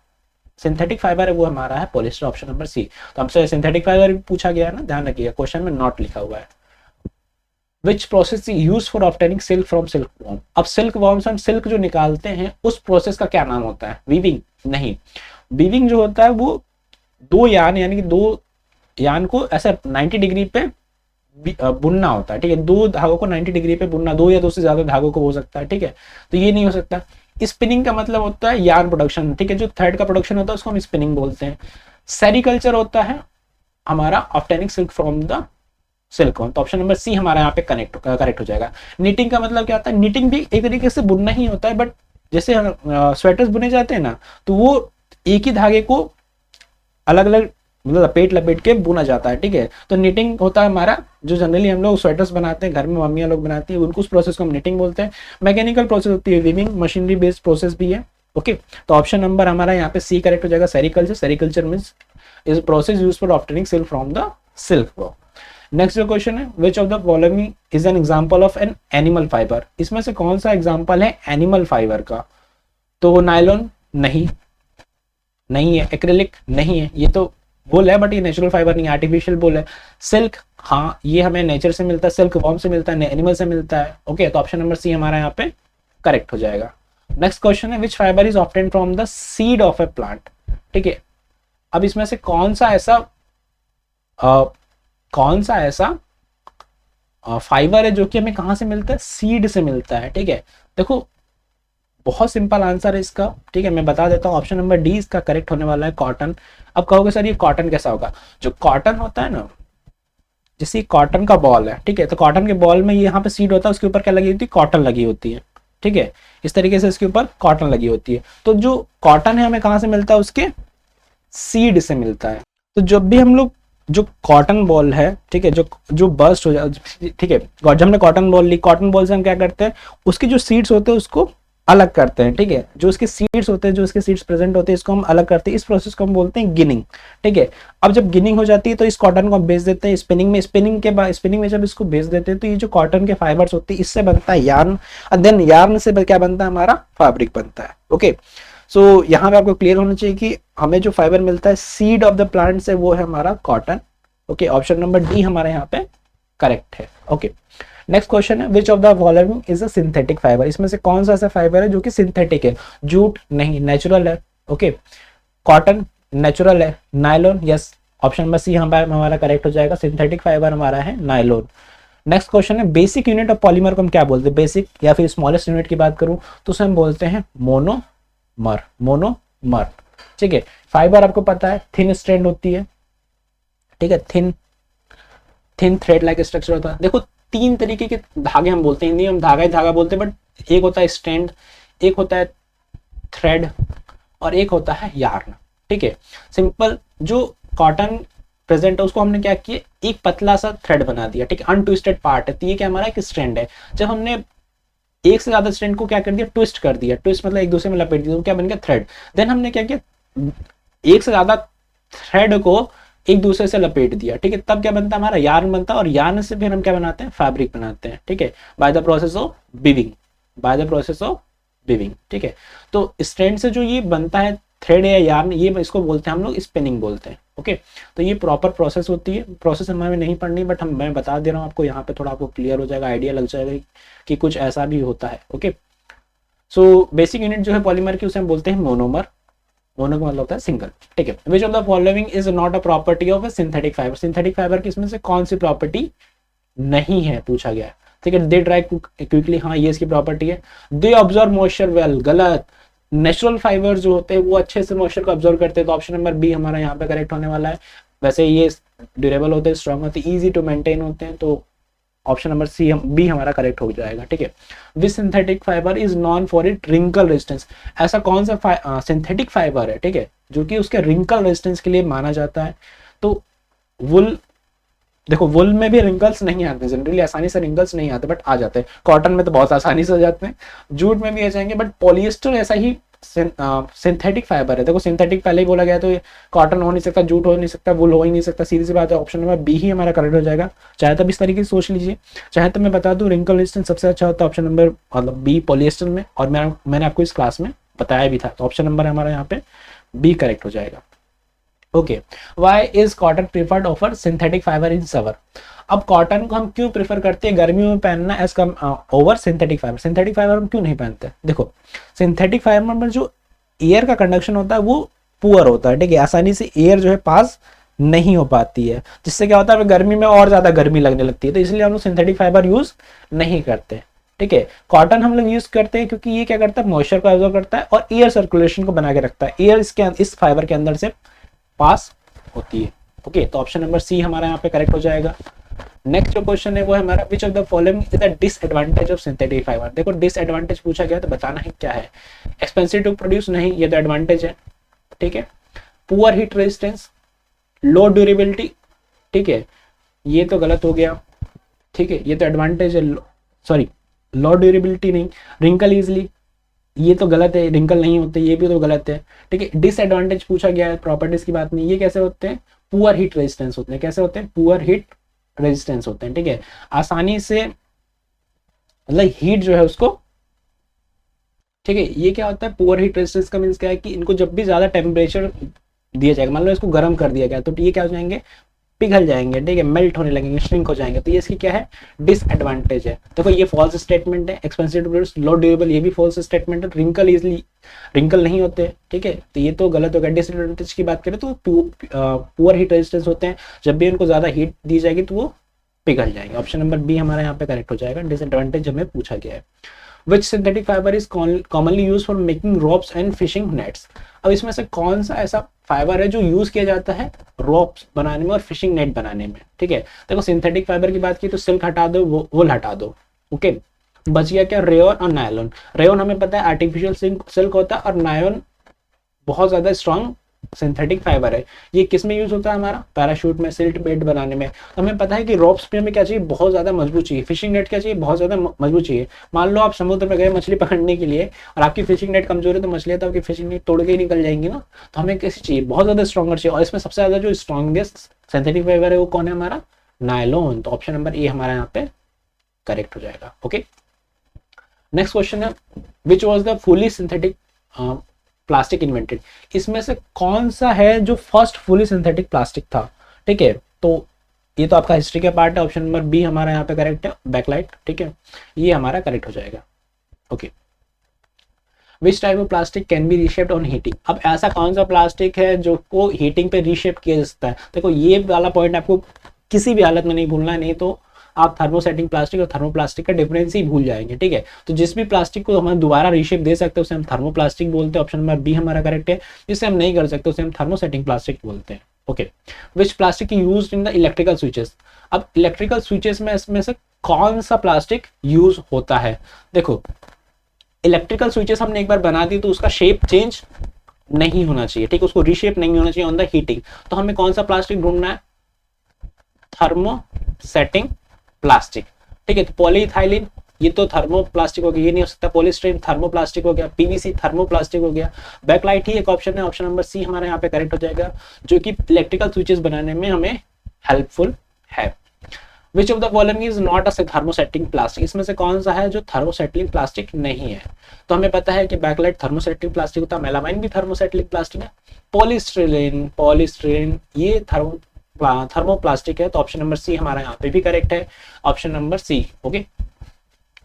सिंथेटिक फाइबर है वो हमारा है पॉलिस्टर, ऑप्शन नंबर सी। तो हमसे सिंथेटिक फाइबर भी पूछा गया है ना, ध्यान रखिएगा क्वेश्चन में नॉट लिखा हुआ है। Which process use for obtaining silk from silk worm. अब सिल्क वॉर्म से हम सिल्क जो निकालते हैं उस प्रोसेस का क्या नाम होता है, वीविंग नहीं। वीविंग जो होता है वो दो यान, यानी कि दो यान को ऐसे 90 डिग्री पे बुनना होता है, ठीक है। दो धागों को 90 डिग्री पे बुनना, दो या दो से ज्यादा धागों को हो सकता है, ठीक है। तो ये नहीं हो सकता। स्पिनिंग का मतलब होता है यार्न प्रोडक्शन, ठीक है। जो थ्रेड का प्रोडक्शन होता है उसको हम स्पिनिंग बोलते हैं। सेरिकल्चर होता है हमारा obtaining silk from the silk worm, तो ऑप्शन नंबर सी हमारा यहाँ पे करेक्ट हो जाएगा। निटिंग का मतलब क्या होता है, निटिंग भी एक तरीके से बुनना ही होता है, बट जैसे स्वेटर्स बुने जाते हैं ना, तो वो एक ही धागे को अलग अलग मतलब लपेट लपेट के बुना जाता है, ठीक है। तो निटिंग होता है हमारा, जो जनरली हम लोग स्वेटर्स बनाते हैं घर में, मम्मियाँ लोग बनाती है, उनको उस प्रोसेस को हम निटिंग बोलते हैं। मैकेनिकल प्रोसेस होती है वीविंग, मशीनरी बेस्ड प्रोसेस भी है, ओके। तो ऑप्शन नंबर हमारा यहाँ पे सी करेक्ट हो जाएगा, sericulture. Sericulture means is process used for obtaining silk from the silk worm. Next जो क्वेश्चन है, विच of the following is an example of an animal fibre. इसमें से कौन सा एग्जांपल है एनिमल फाइबर का। तो नायलॉन नहीं है, एक्रिलिक नहीं है, ये तो वुल है बट ये नेचुरल फाइबर नहीं, आर्टिफिशियल वुल है। सिल्क, हाँ ये हमें नेचर से मिलता है, सिल्क वॉर्म से मिलता है, एनिमल से मिलता है, ओके। तो ऑप्शन नंबर सी हमारा यहाँ पे करेक्ट हो जाएगा। नेक्स्ट क्वेश्चन है, which fibre is obtained from the seed of a plant, ठीक है। अब इसमें से कौन सा ऐसा फाइबर है जो कि हमें कहां से मिलता है, सीड से मिलता है, ठीक है। देखो बहुत सिंपल आंसर है इसका, ठीक है, मैं बता देता हूँ। ऑप्शन नंबर डी इसका करेक्ट होने वाला है, कॉटन। अब कहोगे सर ये कॉटन कैसा होगा, जो कॉटन होता है ना, जैसे कॉटन का बॉल है, ठीक है, तो कॉटन के बॉल में यहाँ पे सीड होता है, उसके ऊपर क्या लगी होती है, कॉटन लगी होती है, ठीक है। इस तरीके से इसके ऊपर कॉटन लगी होती है। तो जो कॉटन है हमें कहाँ से मिलता है, उसके सीड से मिलता है। तो जब भी हम लोग जो कॉटन बॉल है, ठीक है, जो बर्स्ट हो जाए, ठीक है, जब हमने कॉटन बॉल ली, कॉटन बॉल से हम क्या करते हैं, उसके जो सीड्स होते हैं उसको अलग करते हैं, ठीक है। जो उसके सीड्स होते हैं, जो उसके सीड्स प्रेजेंट होते हैं, इसको हम अलग करते हैं। इस प्रोसेस को हम बोलते हैं गिनिंग, ठीक है। अब जब गिनिंग हो जाती है तो इस कॉटन को हम बेच देते हैं स्पिनिंग में। स्पिनिंग में जब इसको बेच देते हैं तो ये जो कॉटन के फाइबर्स होते हैं इससे बनता है यार्न, और देन यार्न से क्या बनता है, हमारा फैब्रिक बनता है, ओके। सो यहाँ पे आपको क्लियर होना चाहिए कि हमें जो फाइबर मिलता है सीड ऑफ द प्लांट से, वो है हमारा cotton, okay. Option number D हमारे यहाँ पे करेक्ट है, ओके। नेक्स्ट क्वेश्चन है विच of the following is a synthetic fibre, इसमें से कौन सा ऐसा फाइबर है जो कि सिंथेटिक है, जूट नहीं, नेचुरल है, ओके, कॉटन नेचुरल है, nylon yes, option number C हमारा करेक्ट हो जाएगा, सिंथेटिक फाइबर हमारा है नायलॉन। नेक्स्ट क्वेश्चन है बेसिक यूनिट ऑफ पॉलीमर को हम क्या बोलते हैं, बेसिक या फिर स्मॉलेस्ट यूनिट की बात करूं तो उसे हम बोलते हैं मोनोमर, मोनोमर, ठीक है। फाइबर आपको पता है थिन स्ट्रैंड होती है, ठीक है, thin thin thread like structure होता है। देखो तीन तरीके के धागे हम बोलते हैं, हिंदी में हम धागा ही धागा बोलते हैं, बट एक होता है स्ट्रैंड, एक होता है थ्रेड और एक होता है यार्न, ठीक है। सिंपल जो कॉटन प्रेजेंट है उसको हमने क्या किया, एक पतला सा थ्रेड बना दिया, ठीक है, अनट्विस्टेड पार्ट है, तो ये क्या हमारा एक स्ट्रैंड है। जब हमने एक से ज्यादा स्ट्रैंड को क्या कर दिया, ट्विस्ट कर दिया, ट्विस्ट मतलब एक दूसरे में लपेट दिया, तो क्या बन गया थ्रेड। देन हमने क्या किया, एक से ज्यादा थ्रेड को एक दूसरे से लपेट दिया, ठीक है, तब क्या बनता है हमारा यार्न बनता है, और यार्न से फिर हम क्या बनाते हैं, फैब्रिक बनाते हैं, ठीक है, by the process of weaving, by the process of weaving, ठीक है। तो स्ट्रैंड से जो ये बनता है थ्रेड या यार्न, ये इसको बोलते हैं हम लोग स्पिनिंग बोलते हैं, ओके। तो ये प्रॉपर प्रोसेस होती है, प्रोसेस हमें नहीं पढ़नी, बट मैं बता दे रहा हूँ आपको, यहाँ पे थोड़ा आपको क्लियर हो जाएगा, आइडिया लग जाएगा कि कुछ ऐसा भी होता है, ओके। सो बेसिक यूनिट जो है पॉलीमर की उसे हम बोलते हैं मोनोमर, मोनो का मतलब होता है सिंगल, ठीक है। विच of the following is not a property of a synthetic fibre, synthetic fibre की इसमें से कौन सी प्रॉपर्टी नहीं है पूछा गया है, ठीक है। दे ड्राई क्विकली, हाँ ये इसकी प्रॉपर्टी है। दे ऑब्जर्व मॉइस्चर वेल, गलत। नेचुरल फाइबर जो होते हैं वो अच्छे से मॉइस्चर को ऑब्जर्व करते हैं, तो ऑप्शन नंबर बी हमारा यहाँ पे करेक्ट होने वाला है। वैसे ये ड्यूरेबल होते हैं, स्ट्रॉन्ग होते हैं, ईजी टू मेंटेन होते हैं, तो ऑप्शन नंबर सी बी हमारा करेक्ट हो जाएगा, ठीक है। Which synthetic fibre is known for it wrinkle resistance, ऐसा कौन सा सिंथेटिक फाइबर है, ठीक है, जो कि उसके रिंकल रेजिस्टेंस के लिए माना जाता है। तो वुल, देखो वुल में भी रिंकल्स नहीं आते जनरली, आसानी से रिंकल्स नहीं आते, बट आ जाते हैं। कॉटन में तो बहुत आसानी से हो जाते हैं, जूट में भी आ जाएंगे, बट पॉलिएस्टर ऐसा ही सिंथेटिक फाइबर है। देखो सिंथेटिक पहले ही बोला गया, तो कॉटन हो नहीं सकता, जूट हो नहीं सकता, वुल हो ही नहीं सकता, सीधी सी बात है, ऑप्शन नंबर बी ही हमारा करेक्ट हो जाएगा। चाहे तब इस तरीके से सोच लीजिए, चाहे तो मैं बता दूं रिंकल रेजिस्टेंस सबसे अच्छा होता है ऑप्शन नंबर मतलब बी पॉलिएस्टर में, और मैंने आपको इस क्लास में बताया भी था, तो ऑप्शन नंबर हमारा यहाँ पे बी करेक्ट हो जाएगा, okay. Why is cotton preferred over synthetic fibre in summer, अब कॉटन को हम क्यों प्रेफर करते हैं गर्मियों में पहनना as come over synthetic fibre, synthetic fibre हम क्यों नहीं पहनते। देखो सिंथेटिक फाइबर में जो एयर का कंडक्शन होता है वो पुअर होता है, ठीक है, आसानी से एयर जो है पास नहीं हो पाती है, जिससे क्या होता है गर्मी में और ज्यादा गर्मी लगने लगती है, तो इसलिए हम लोग सिंथेटिक फाइबर यूज नहीं करते, ठीक है। कॉटन हम लोग यूज करते हैं क्योंकि ये क्या करता है, मॉइस्चर को एब्जॉर्ब करता है और एयर सर्कुलेशन को बना के रखता है, एयर इस फाइबर के अंदर से पास होती है, ओके। तो ऑप्शन नंबर सी हमारा यहाँ पे करेक्ट हो जाएगा। नेक्स्ट जो क्वेश्चन है वो है हमारा विच of the following is the disadvantage of synthetic fibre, देखो डिसएडवांटेज पूछा गया तो बताना है क्या है। एक्सपेंसिव टू प्रोड्यूस नहीं, ये तो एडवांटेज है, ठीक है। पुअर हीट रेजिस्टेंस, लो ड्यूरेबिलिटी, ठीक है, ये तो गलत हो गया, ठीक है, ये तो एडवांटेज है, सॉरी लो ड्यूरेबिलिटी नहीं, रिंकल इजली, ये तो गलत है, रिंकल नहीं होते, ये भी तो गलत है, ठीक है। डिसएडवांटेज पूछा गया है, प्रॉपर्टीज की बात नहीं, ये कैसे होते हैं, पुअर हीट रेजिस्टेंस होते हैं, कैसे होते हैं, पुअर हीट रेजिस्टेंस होते हैं, ठीक है, आसानी से मतलब हीट जो है उसको, ठीक है। ये क्या होता है पुअर हीट रेजिस्टेंस का मींस क्या है कि इनको जब भी ज्यादा टेम्परेचर दिया जाएगा, मान लो इसको गर्म कर दिया गया, तो ये क्या हो जाएंगे, पिघल जाएंगे, ठीक है, मेल्ट होने लगेंगे, श्रिंक हो जाएंगे, तो ये इसकी क्या है, डिसएडवांटेज है। देखो ये फॉल्स स्टेटमेंट है, expensive to produce, low durable, ये भी फॉल्स स्टेटमेंट है, रिंकल इजली, रिंकल नहीं होते, ठीक है, तो ये तो गलत हो गया। डिसएडवांटेज की बात करें तो पुअर हीट रेजिस्टेंस होते हैं, जब भी उनको ज्यादा हीट दी जाएगी तो वो पिघल जाएंगे, ऑप्शन नंबर बी हमारा यहाँ पे करेक्ट हो जाएगा। डिसएडवांटेज हमें पूछा गया है। Which synthetic fibre is commonly use for making ropes and fishing nets, अब इसमें से कौन सा ऐसा फाइबर है जो यूज किया जाता है रोप्स बनाने में और फिशिंग नेट बनाने में, ठीक है। देखो सिंथेटिक फाइबर की बात की तो सिल्क हटा दो, वुल हटा दो, ओके, बच गया क्या, रेयन और नायलॉन। रेयन हमें पता है आर्टिफिशियल सिल्क होता है, और नायलॉन बहुत ज्यादा स्ट्रॉन्ग सिंथेटिक फाइबर है। ये किस में यूज होता है हमारा, पैराशूट में, सिल्ट बेट बनाने में। तो हमें पता है कि रोप्स में हमें क्या चाहिए, बहुत ज्यादा मजबूत चाहिए, फिशिंग नेट क्या चाहिए, बहुत ज्यादा मजबूत चाहिए। मान लो आप समुद्र में गए मछली पकड़ने के लिए और आपकी फिशिंग नेट कमजोर है, तो मछलियां तो आपकी फिशिंग नेट तोड़ के ही निकल जाएंगी ना, तो हमें कैसी चाहिए, बहुत ज्यादा स्ट्रॉन्गर चाहिए, और इसमें सबसे ज्यादा जो स्ट्रॉन्गेस्ट सिंथेटिक फाइबर है वो कौन है हमारा, नायलॉन, तो ऑप्शन नंबर ए हमारा यहाँ पे करेक्ट हो जाएगा, ओके। नेक्स्ट क्वेश्चन है which was the fully synthetic plastic invented, इसमें से कौन सा है जो फर्स्ट फुली सिंथेटिक प्लास्टिक था, ठीक है। तो ये तो आपका हिस्ट्री का पार्ट है। ऑप्शन नंबर बी हमारा यहाँ पे करेक्ट है, बैकलाइट। ठीक है, ये हमारा करेक्ट हो जाएगा। Okay, which type of plastic can be reshaped on heating. अब ऐसा कौन सा प्लास्टिक है जो को हीटिंग पे रीशेप किया जा सकता है। देखो ये वाला पॉइंट आपको किसी भी हालत में नहीं भूलना है, नहीं तो आप थर्मोसेटिंग प्लास्टिक और थर्मोप्लास्टिक का डिफरेंस ही भूल जाएंगे। ठीक है, तो जिस भी प्लास्टिक को हम दोबारा रीशेप दे सकते हैं उसे हम थर्मोप्लास्टिक बोलते हैं। ऑप्शन नंबर बी हमारा करेक्ट है। जिससे हम नहीं कर सकते उसे हम थर्मोसेटिंग प्लास्टिक बोलते हैं। Okay, which plastic use in the electrical switches. अब इलेक्ट्रिकल स्विचेस में इसमें से कौन सा प्लास्टिक यूज होता है। देखो इलेक्ट्रिकल स्विचेस हमने एक बार बना दी तो उसका शेप चेंज नहीं होना चाहिए। ठीक है, उसको रीशेप नहीं होना चाहिए ऑन द हीटिंग। तो हमें कौन सा प्लास्टिक ढूंढना है, थर्मोसेटिंग प्लास्टिक। ठीक है, तो पॉलीइथाइलिन ये तो थर्मोप्लास्टिक हो गया, ये नहीं हो सकता। पॉलीस्टाइरीन थर्मोप्लास्टिक हो गया, पीवीसी थर्मोप्लास्टिक हो गया, बैकलाइट ही एक ऑप्शन है। ऑप्शन नंबर सी हमारे यहाँ पे करेक्ट हो जाएगा, जो कि इलेक्ट्रिकल स्विचेस बनाने में हमें हेल्पफुल है। विच of the following is not a thermosetting plastic. इसमें से कौन सा है जो थर्मोसेटिंग प्लास्टिक नहीं है। तो हमें पता है कि बैकलाइट थर्मोसेटिंग प्लास्टिक होता है, मेलामाइन भी थर्मोसेटिंग प्लास्टिक है, पॉलीस्टाइरीन ये थर्मोप्लास्टिक है। तो ऑप्शन नंबर सी हमारा यहाँ पे भी करेक्ट है, option number C. Okay,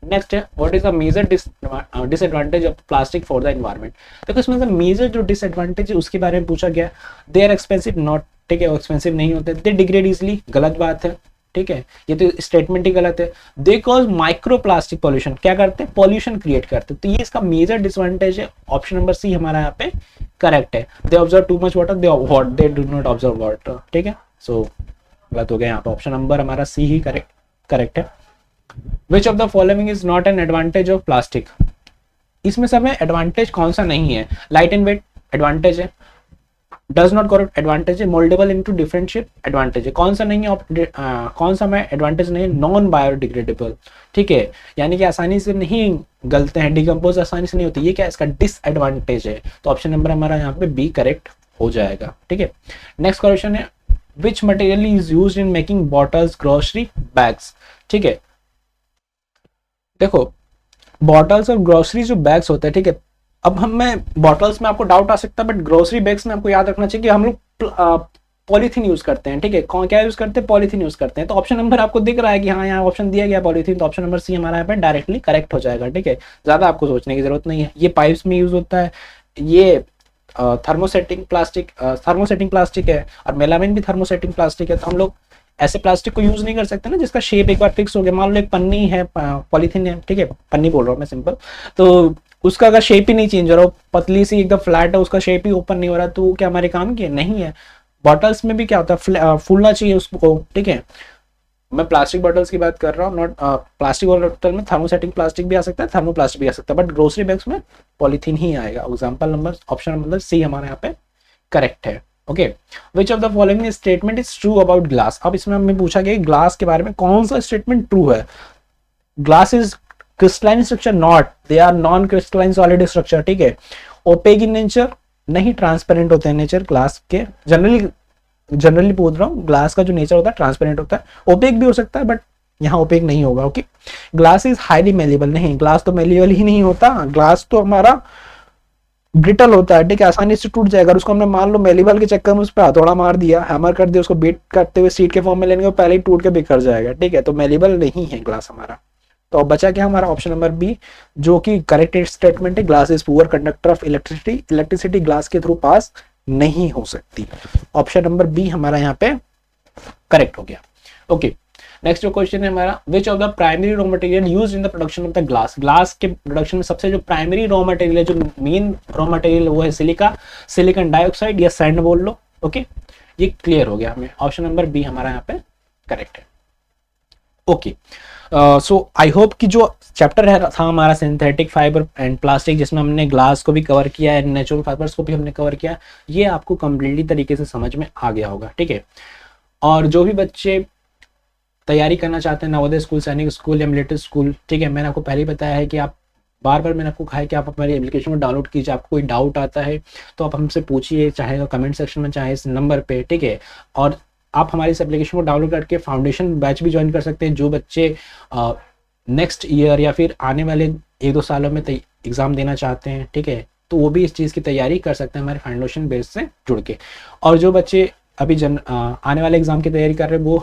next है what is the major disadvantage of plastic for the environment. देखो इसमें से मेजर जो डिसएडवांटेज है उसके बारे में पूछा गया। दे आर एक्सपेंसिव नॉट, ठीक है, एक्सपेंसिव नहीं होते। दे डिग्रेड इजिली, गलत बात है। ठीक है, ये तो स्टेटमेंट ही गलत है। They cause micro plastic pollution, क्या करते हैं, पॉल्यूशन क्रिएट करते हैं। तो ये इसका मेजर डिसएडवांटेज है। ऑप्शन नंबर सी हमारा यहाँ पे करेक्ट है। They observe too much water, they do not observe water. ठीक है, सो गलत हो गया यहाँ पे, ऑप्शन नंबर हमारा सी ही करेक्ट है। विच of the following is not an advantage of plastic. इसमें सब में एडवांटेज कौन सा नहीं है। लाइट एंड वेट एडवांटेज है, डज नॉट करेक्ट एडवांटेज है, mouldable into different shape advantage है। कौन सा नहीं है, कौन सा में एडवांटेज नहीं है, नॉन बायोडिग्रेडेबल। ठीक है, यानी कि आसानी से नहीं गलते हैं, डिकम्पोज आसानी से नहीं होती, ये क्या इसका डिसएडवांटेज है। तो ऑप्शन नंबर हमारा यहाँ पे बी करेक्ट हो जाएगा। ठीक है, नेक्स्ट क्वेश्चन है which material is used in making bottles, grocery bags. ठीक है, देखो बॉटल्स और ग्रोसरी जो बैग्स होते हैं, ठीक है, अब मैं बॉटल्स में आपको डाउट आ सकता है, बट ग्रोसरी बैग्स में आपको याद रखना चाहिए कि हम लोग पॉलीथीन यूज करते हैं। ठीक है, कौन क्या यूज करते हैं, पॉलीथीन यूज करते हैं। तो ऑप्शन नंबर आपको दिख रहा है कि हाँ यहाँ ऑप्शन दिया गया पॉलीथीन, तो ऑप्शन नंबर सी हमारा यहाँ पे डायरेक्टली करेक्ट हो जाएगा। ठीक है, ज्यादा आपको सोचने की जरूरत नहीं है। ये पाइप्स में यूज होता है, ये थर्मोसेटिंग प्लास्टिक है, और मेलामाइन भी थर्मोसेटिंग प्लास्टिक है। तो हम लोग ऐसे प्लास्टिक को यूज नहीं कर सकते ना जिसका शेप एक बार फिक्स हो गया। मान लो एक पन्नी है, पॉलीथीन है, ठीक है, पन्नी बोल रहा हूँ मैं सिंपल, तो उसका अगर शेप ही नहीं चेंज हो रहा, पतली सी एकदम फ्लैट है, उसका शेप ही ओपन नहीं हो रहा, तो क्या हमारे काम की नहीं है। बॉटल्स में भी क्या होता है, फूलना चाहिए उसको। ठीक है, मैं प्लास्टिक बॉटल्स की बात कर रहा हूँ, नॉट प्लास्टिक बॉटल में थर्मोसेटिंग प्लास्टिक भी आ सकता है, थर्मोप्लास्टिक भी आ सकता है, बट ग्रोसरी बैग्स में पॉलीथीन ही आएगा। Example number option number C हमारे यहाँ पे करेक्ट है। Okay, which of the following statement is true about glass. अब इसमें हमें पूछा गया ग्लास के बारे में कौन सा स्टेटमेंट ट्रू है। Glass is crystalline structure, not, they are non crystalline solid structure. ठीक है, ओपेक इन नेचर, नहीं ट्रांसपेरेंट होते हैं नेचर ग्लास के। जनरली पूछ रहा हूँ, ग्लास का जो नेचर होता है ट्रांसपेरेंट होता है, ओपेक भी हो सकता है, बट यहाँ ओपेक नहीं होगा। Okay, glass is highly malleable, नहीं, ग्लास तो मेलेबल ही नहीं होता। ग्लास तो हमारा ब्रिटल होता है। ठीक है, आसानी से टूट जाएगा। उसको हमने मान लो मेलेबल के चक्कर में उस पर हथौड़ा मार दिया, हैमर कर दिया, उसको बीट करते हुए सीट के फॉर्म में लेने के पहले ही टूट के बिखर जाएगा। ठीक है, तो मेलेबल नहीं है ग्लास हमारा। तो अब बचा क्या हमारा, ऑप्शन नंबर बी, जो कि करेक्ट स्टेटमेंट है। Glass is poor conductor of electricity glass के थ्रू पास नहीं हो सकती। ऑप्शन नंबर बी हमारा यहाँ पे करेक्ट हो गया। ओके, नेक्स्ट जो क्वेश्चन है हमारा, विच of the primary raw material used in the production of the glass. Glass के प्रोडक्शन में सबसे जो प्राइमरी रॉ मटेरियल है, जो मेन रॉ मटेरियल वो है सिलिका, सिलिकॉन डाइऑक्साइड या सैंड बोल लो। ओके, ये क्लियर हो गया हमें, ऑप्शन नंबर बी हमारा यहाँ पे करेक्ट है। ओके, सो आई होप कि जो चैप्टर है था हमारा सिंथेटिक फाइबर एंड प्लास्टिक, जिसमें हमने ग्लास को भी कवर किया है, नेचुरल फाइबर्स को भी हमने कवर किया, ये आपको कंप्लीटली तरीके से समझ में आ गया होगा। ठीक है, और जो भी बच्चे तैयारी करना चाहते हैं नवोदय स्कूल, सैनिक स्कूल या मिलिट्री स्कूल, ठीक है, मैंने आपको पहले ही बताया है कि आप बार बार मैंने आपको कहा है कि आप हमारी एप्लीकेशन को डाउनलोड कीजिए। आपको कोई डाउट आता है तो आप हमसे पूछिए, चाहे कमेंट सेक्शन में, चाहे इस नंबर पे। ठीक है, और आप हमारी इस एप्लीकेशन को डाउनलोड करके फाउंडेशन बैच भी ज्वाइन कर सकते हैं। जो बच्चे नेक्स्ट ईयर या फिर आने वाले 1-2 सालों में एग्ज़ाम देना चाहते हैं, ठीक है, तो वो भी इस चीज़ की तैयारी कर सकते हैं हमारे फाउंडेशन बेस से जुड़ के। और जो बच्चे अभी आने वाले एग्जाम की तैयारी कर रहे हैं वो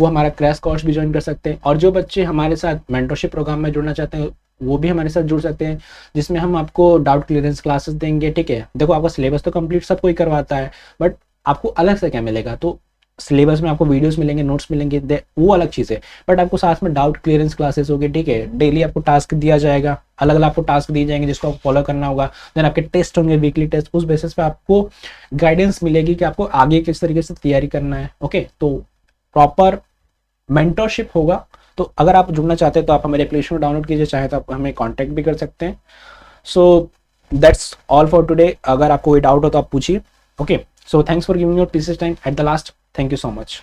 हमारा क्रैश कोर्स भी ज्वाइन कर सकते हैं। और जो बच्चे हमारे साथ मेंटरशिप प्रोग्राम में जुड़ना चाहते हैं वो भी हमारे साथ जुड़ सकते हैं, जिसमें हम आपको डाउट क्लियरेंस क्लासेस देंगे। ठीक है, देखो आपका सिलेबस तो कंप्लीट सब कोई करवाता है, बट आपको अलग से क्या मिलेगा, तो सिलेबस में आपको वीडियोस मिलेंगे, नोट्स मिलेंगे, वो अलग चीज़ है, बट आपको साथ में डाउट क्लियरेंस क्लासेस होगी। ठीक है, डेली आपको टास्क दिया जाएगा, अलग अलग आपको टास्क दिए जाएंगे जिसको आपको फॉलो करना होगा। देन आपके टेस्ट होंगे, वीकली टेस्ट, उस बेसिस पे आपको गाइडेंस मिलेगी कि आपको आगे किस तरीके से तैयारी करना है। ओके, तो प्रॉपर मेंटरशिप होगा। तो अगर आप जुड़ना चाहते हैं तो आप हमारे एप्लीकेशन को डाउनलोड कीजिए, चाहे तो आप हमें कॉन्टैक्ट भी कर सकते हैं। So that's all for today. अगर आपको कोई डाउट हो तो आप पूछिए। Okay, so thanks for giving your precious time at the last. Thank you so much.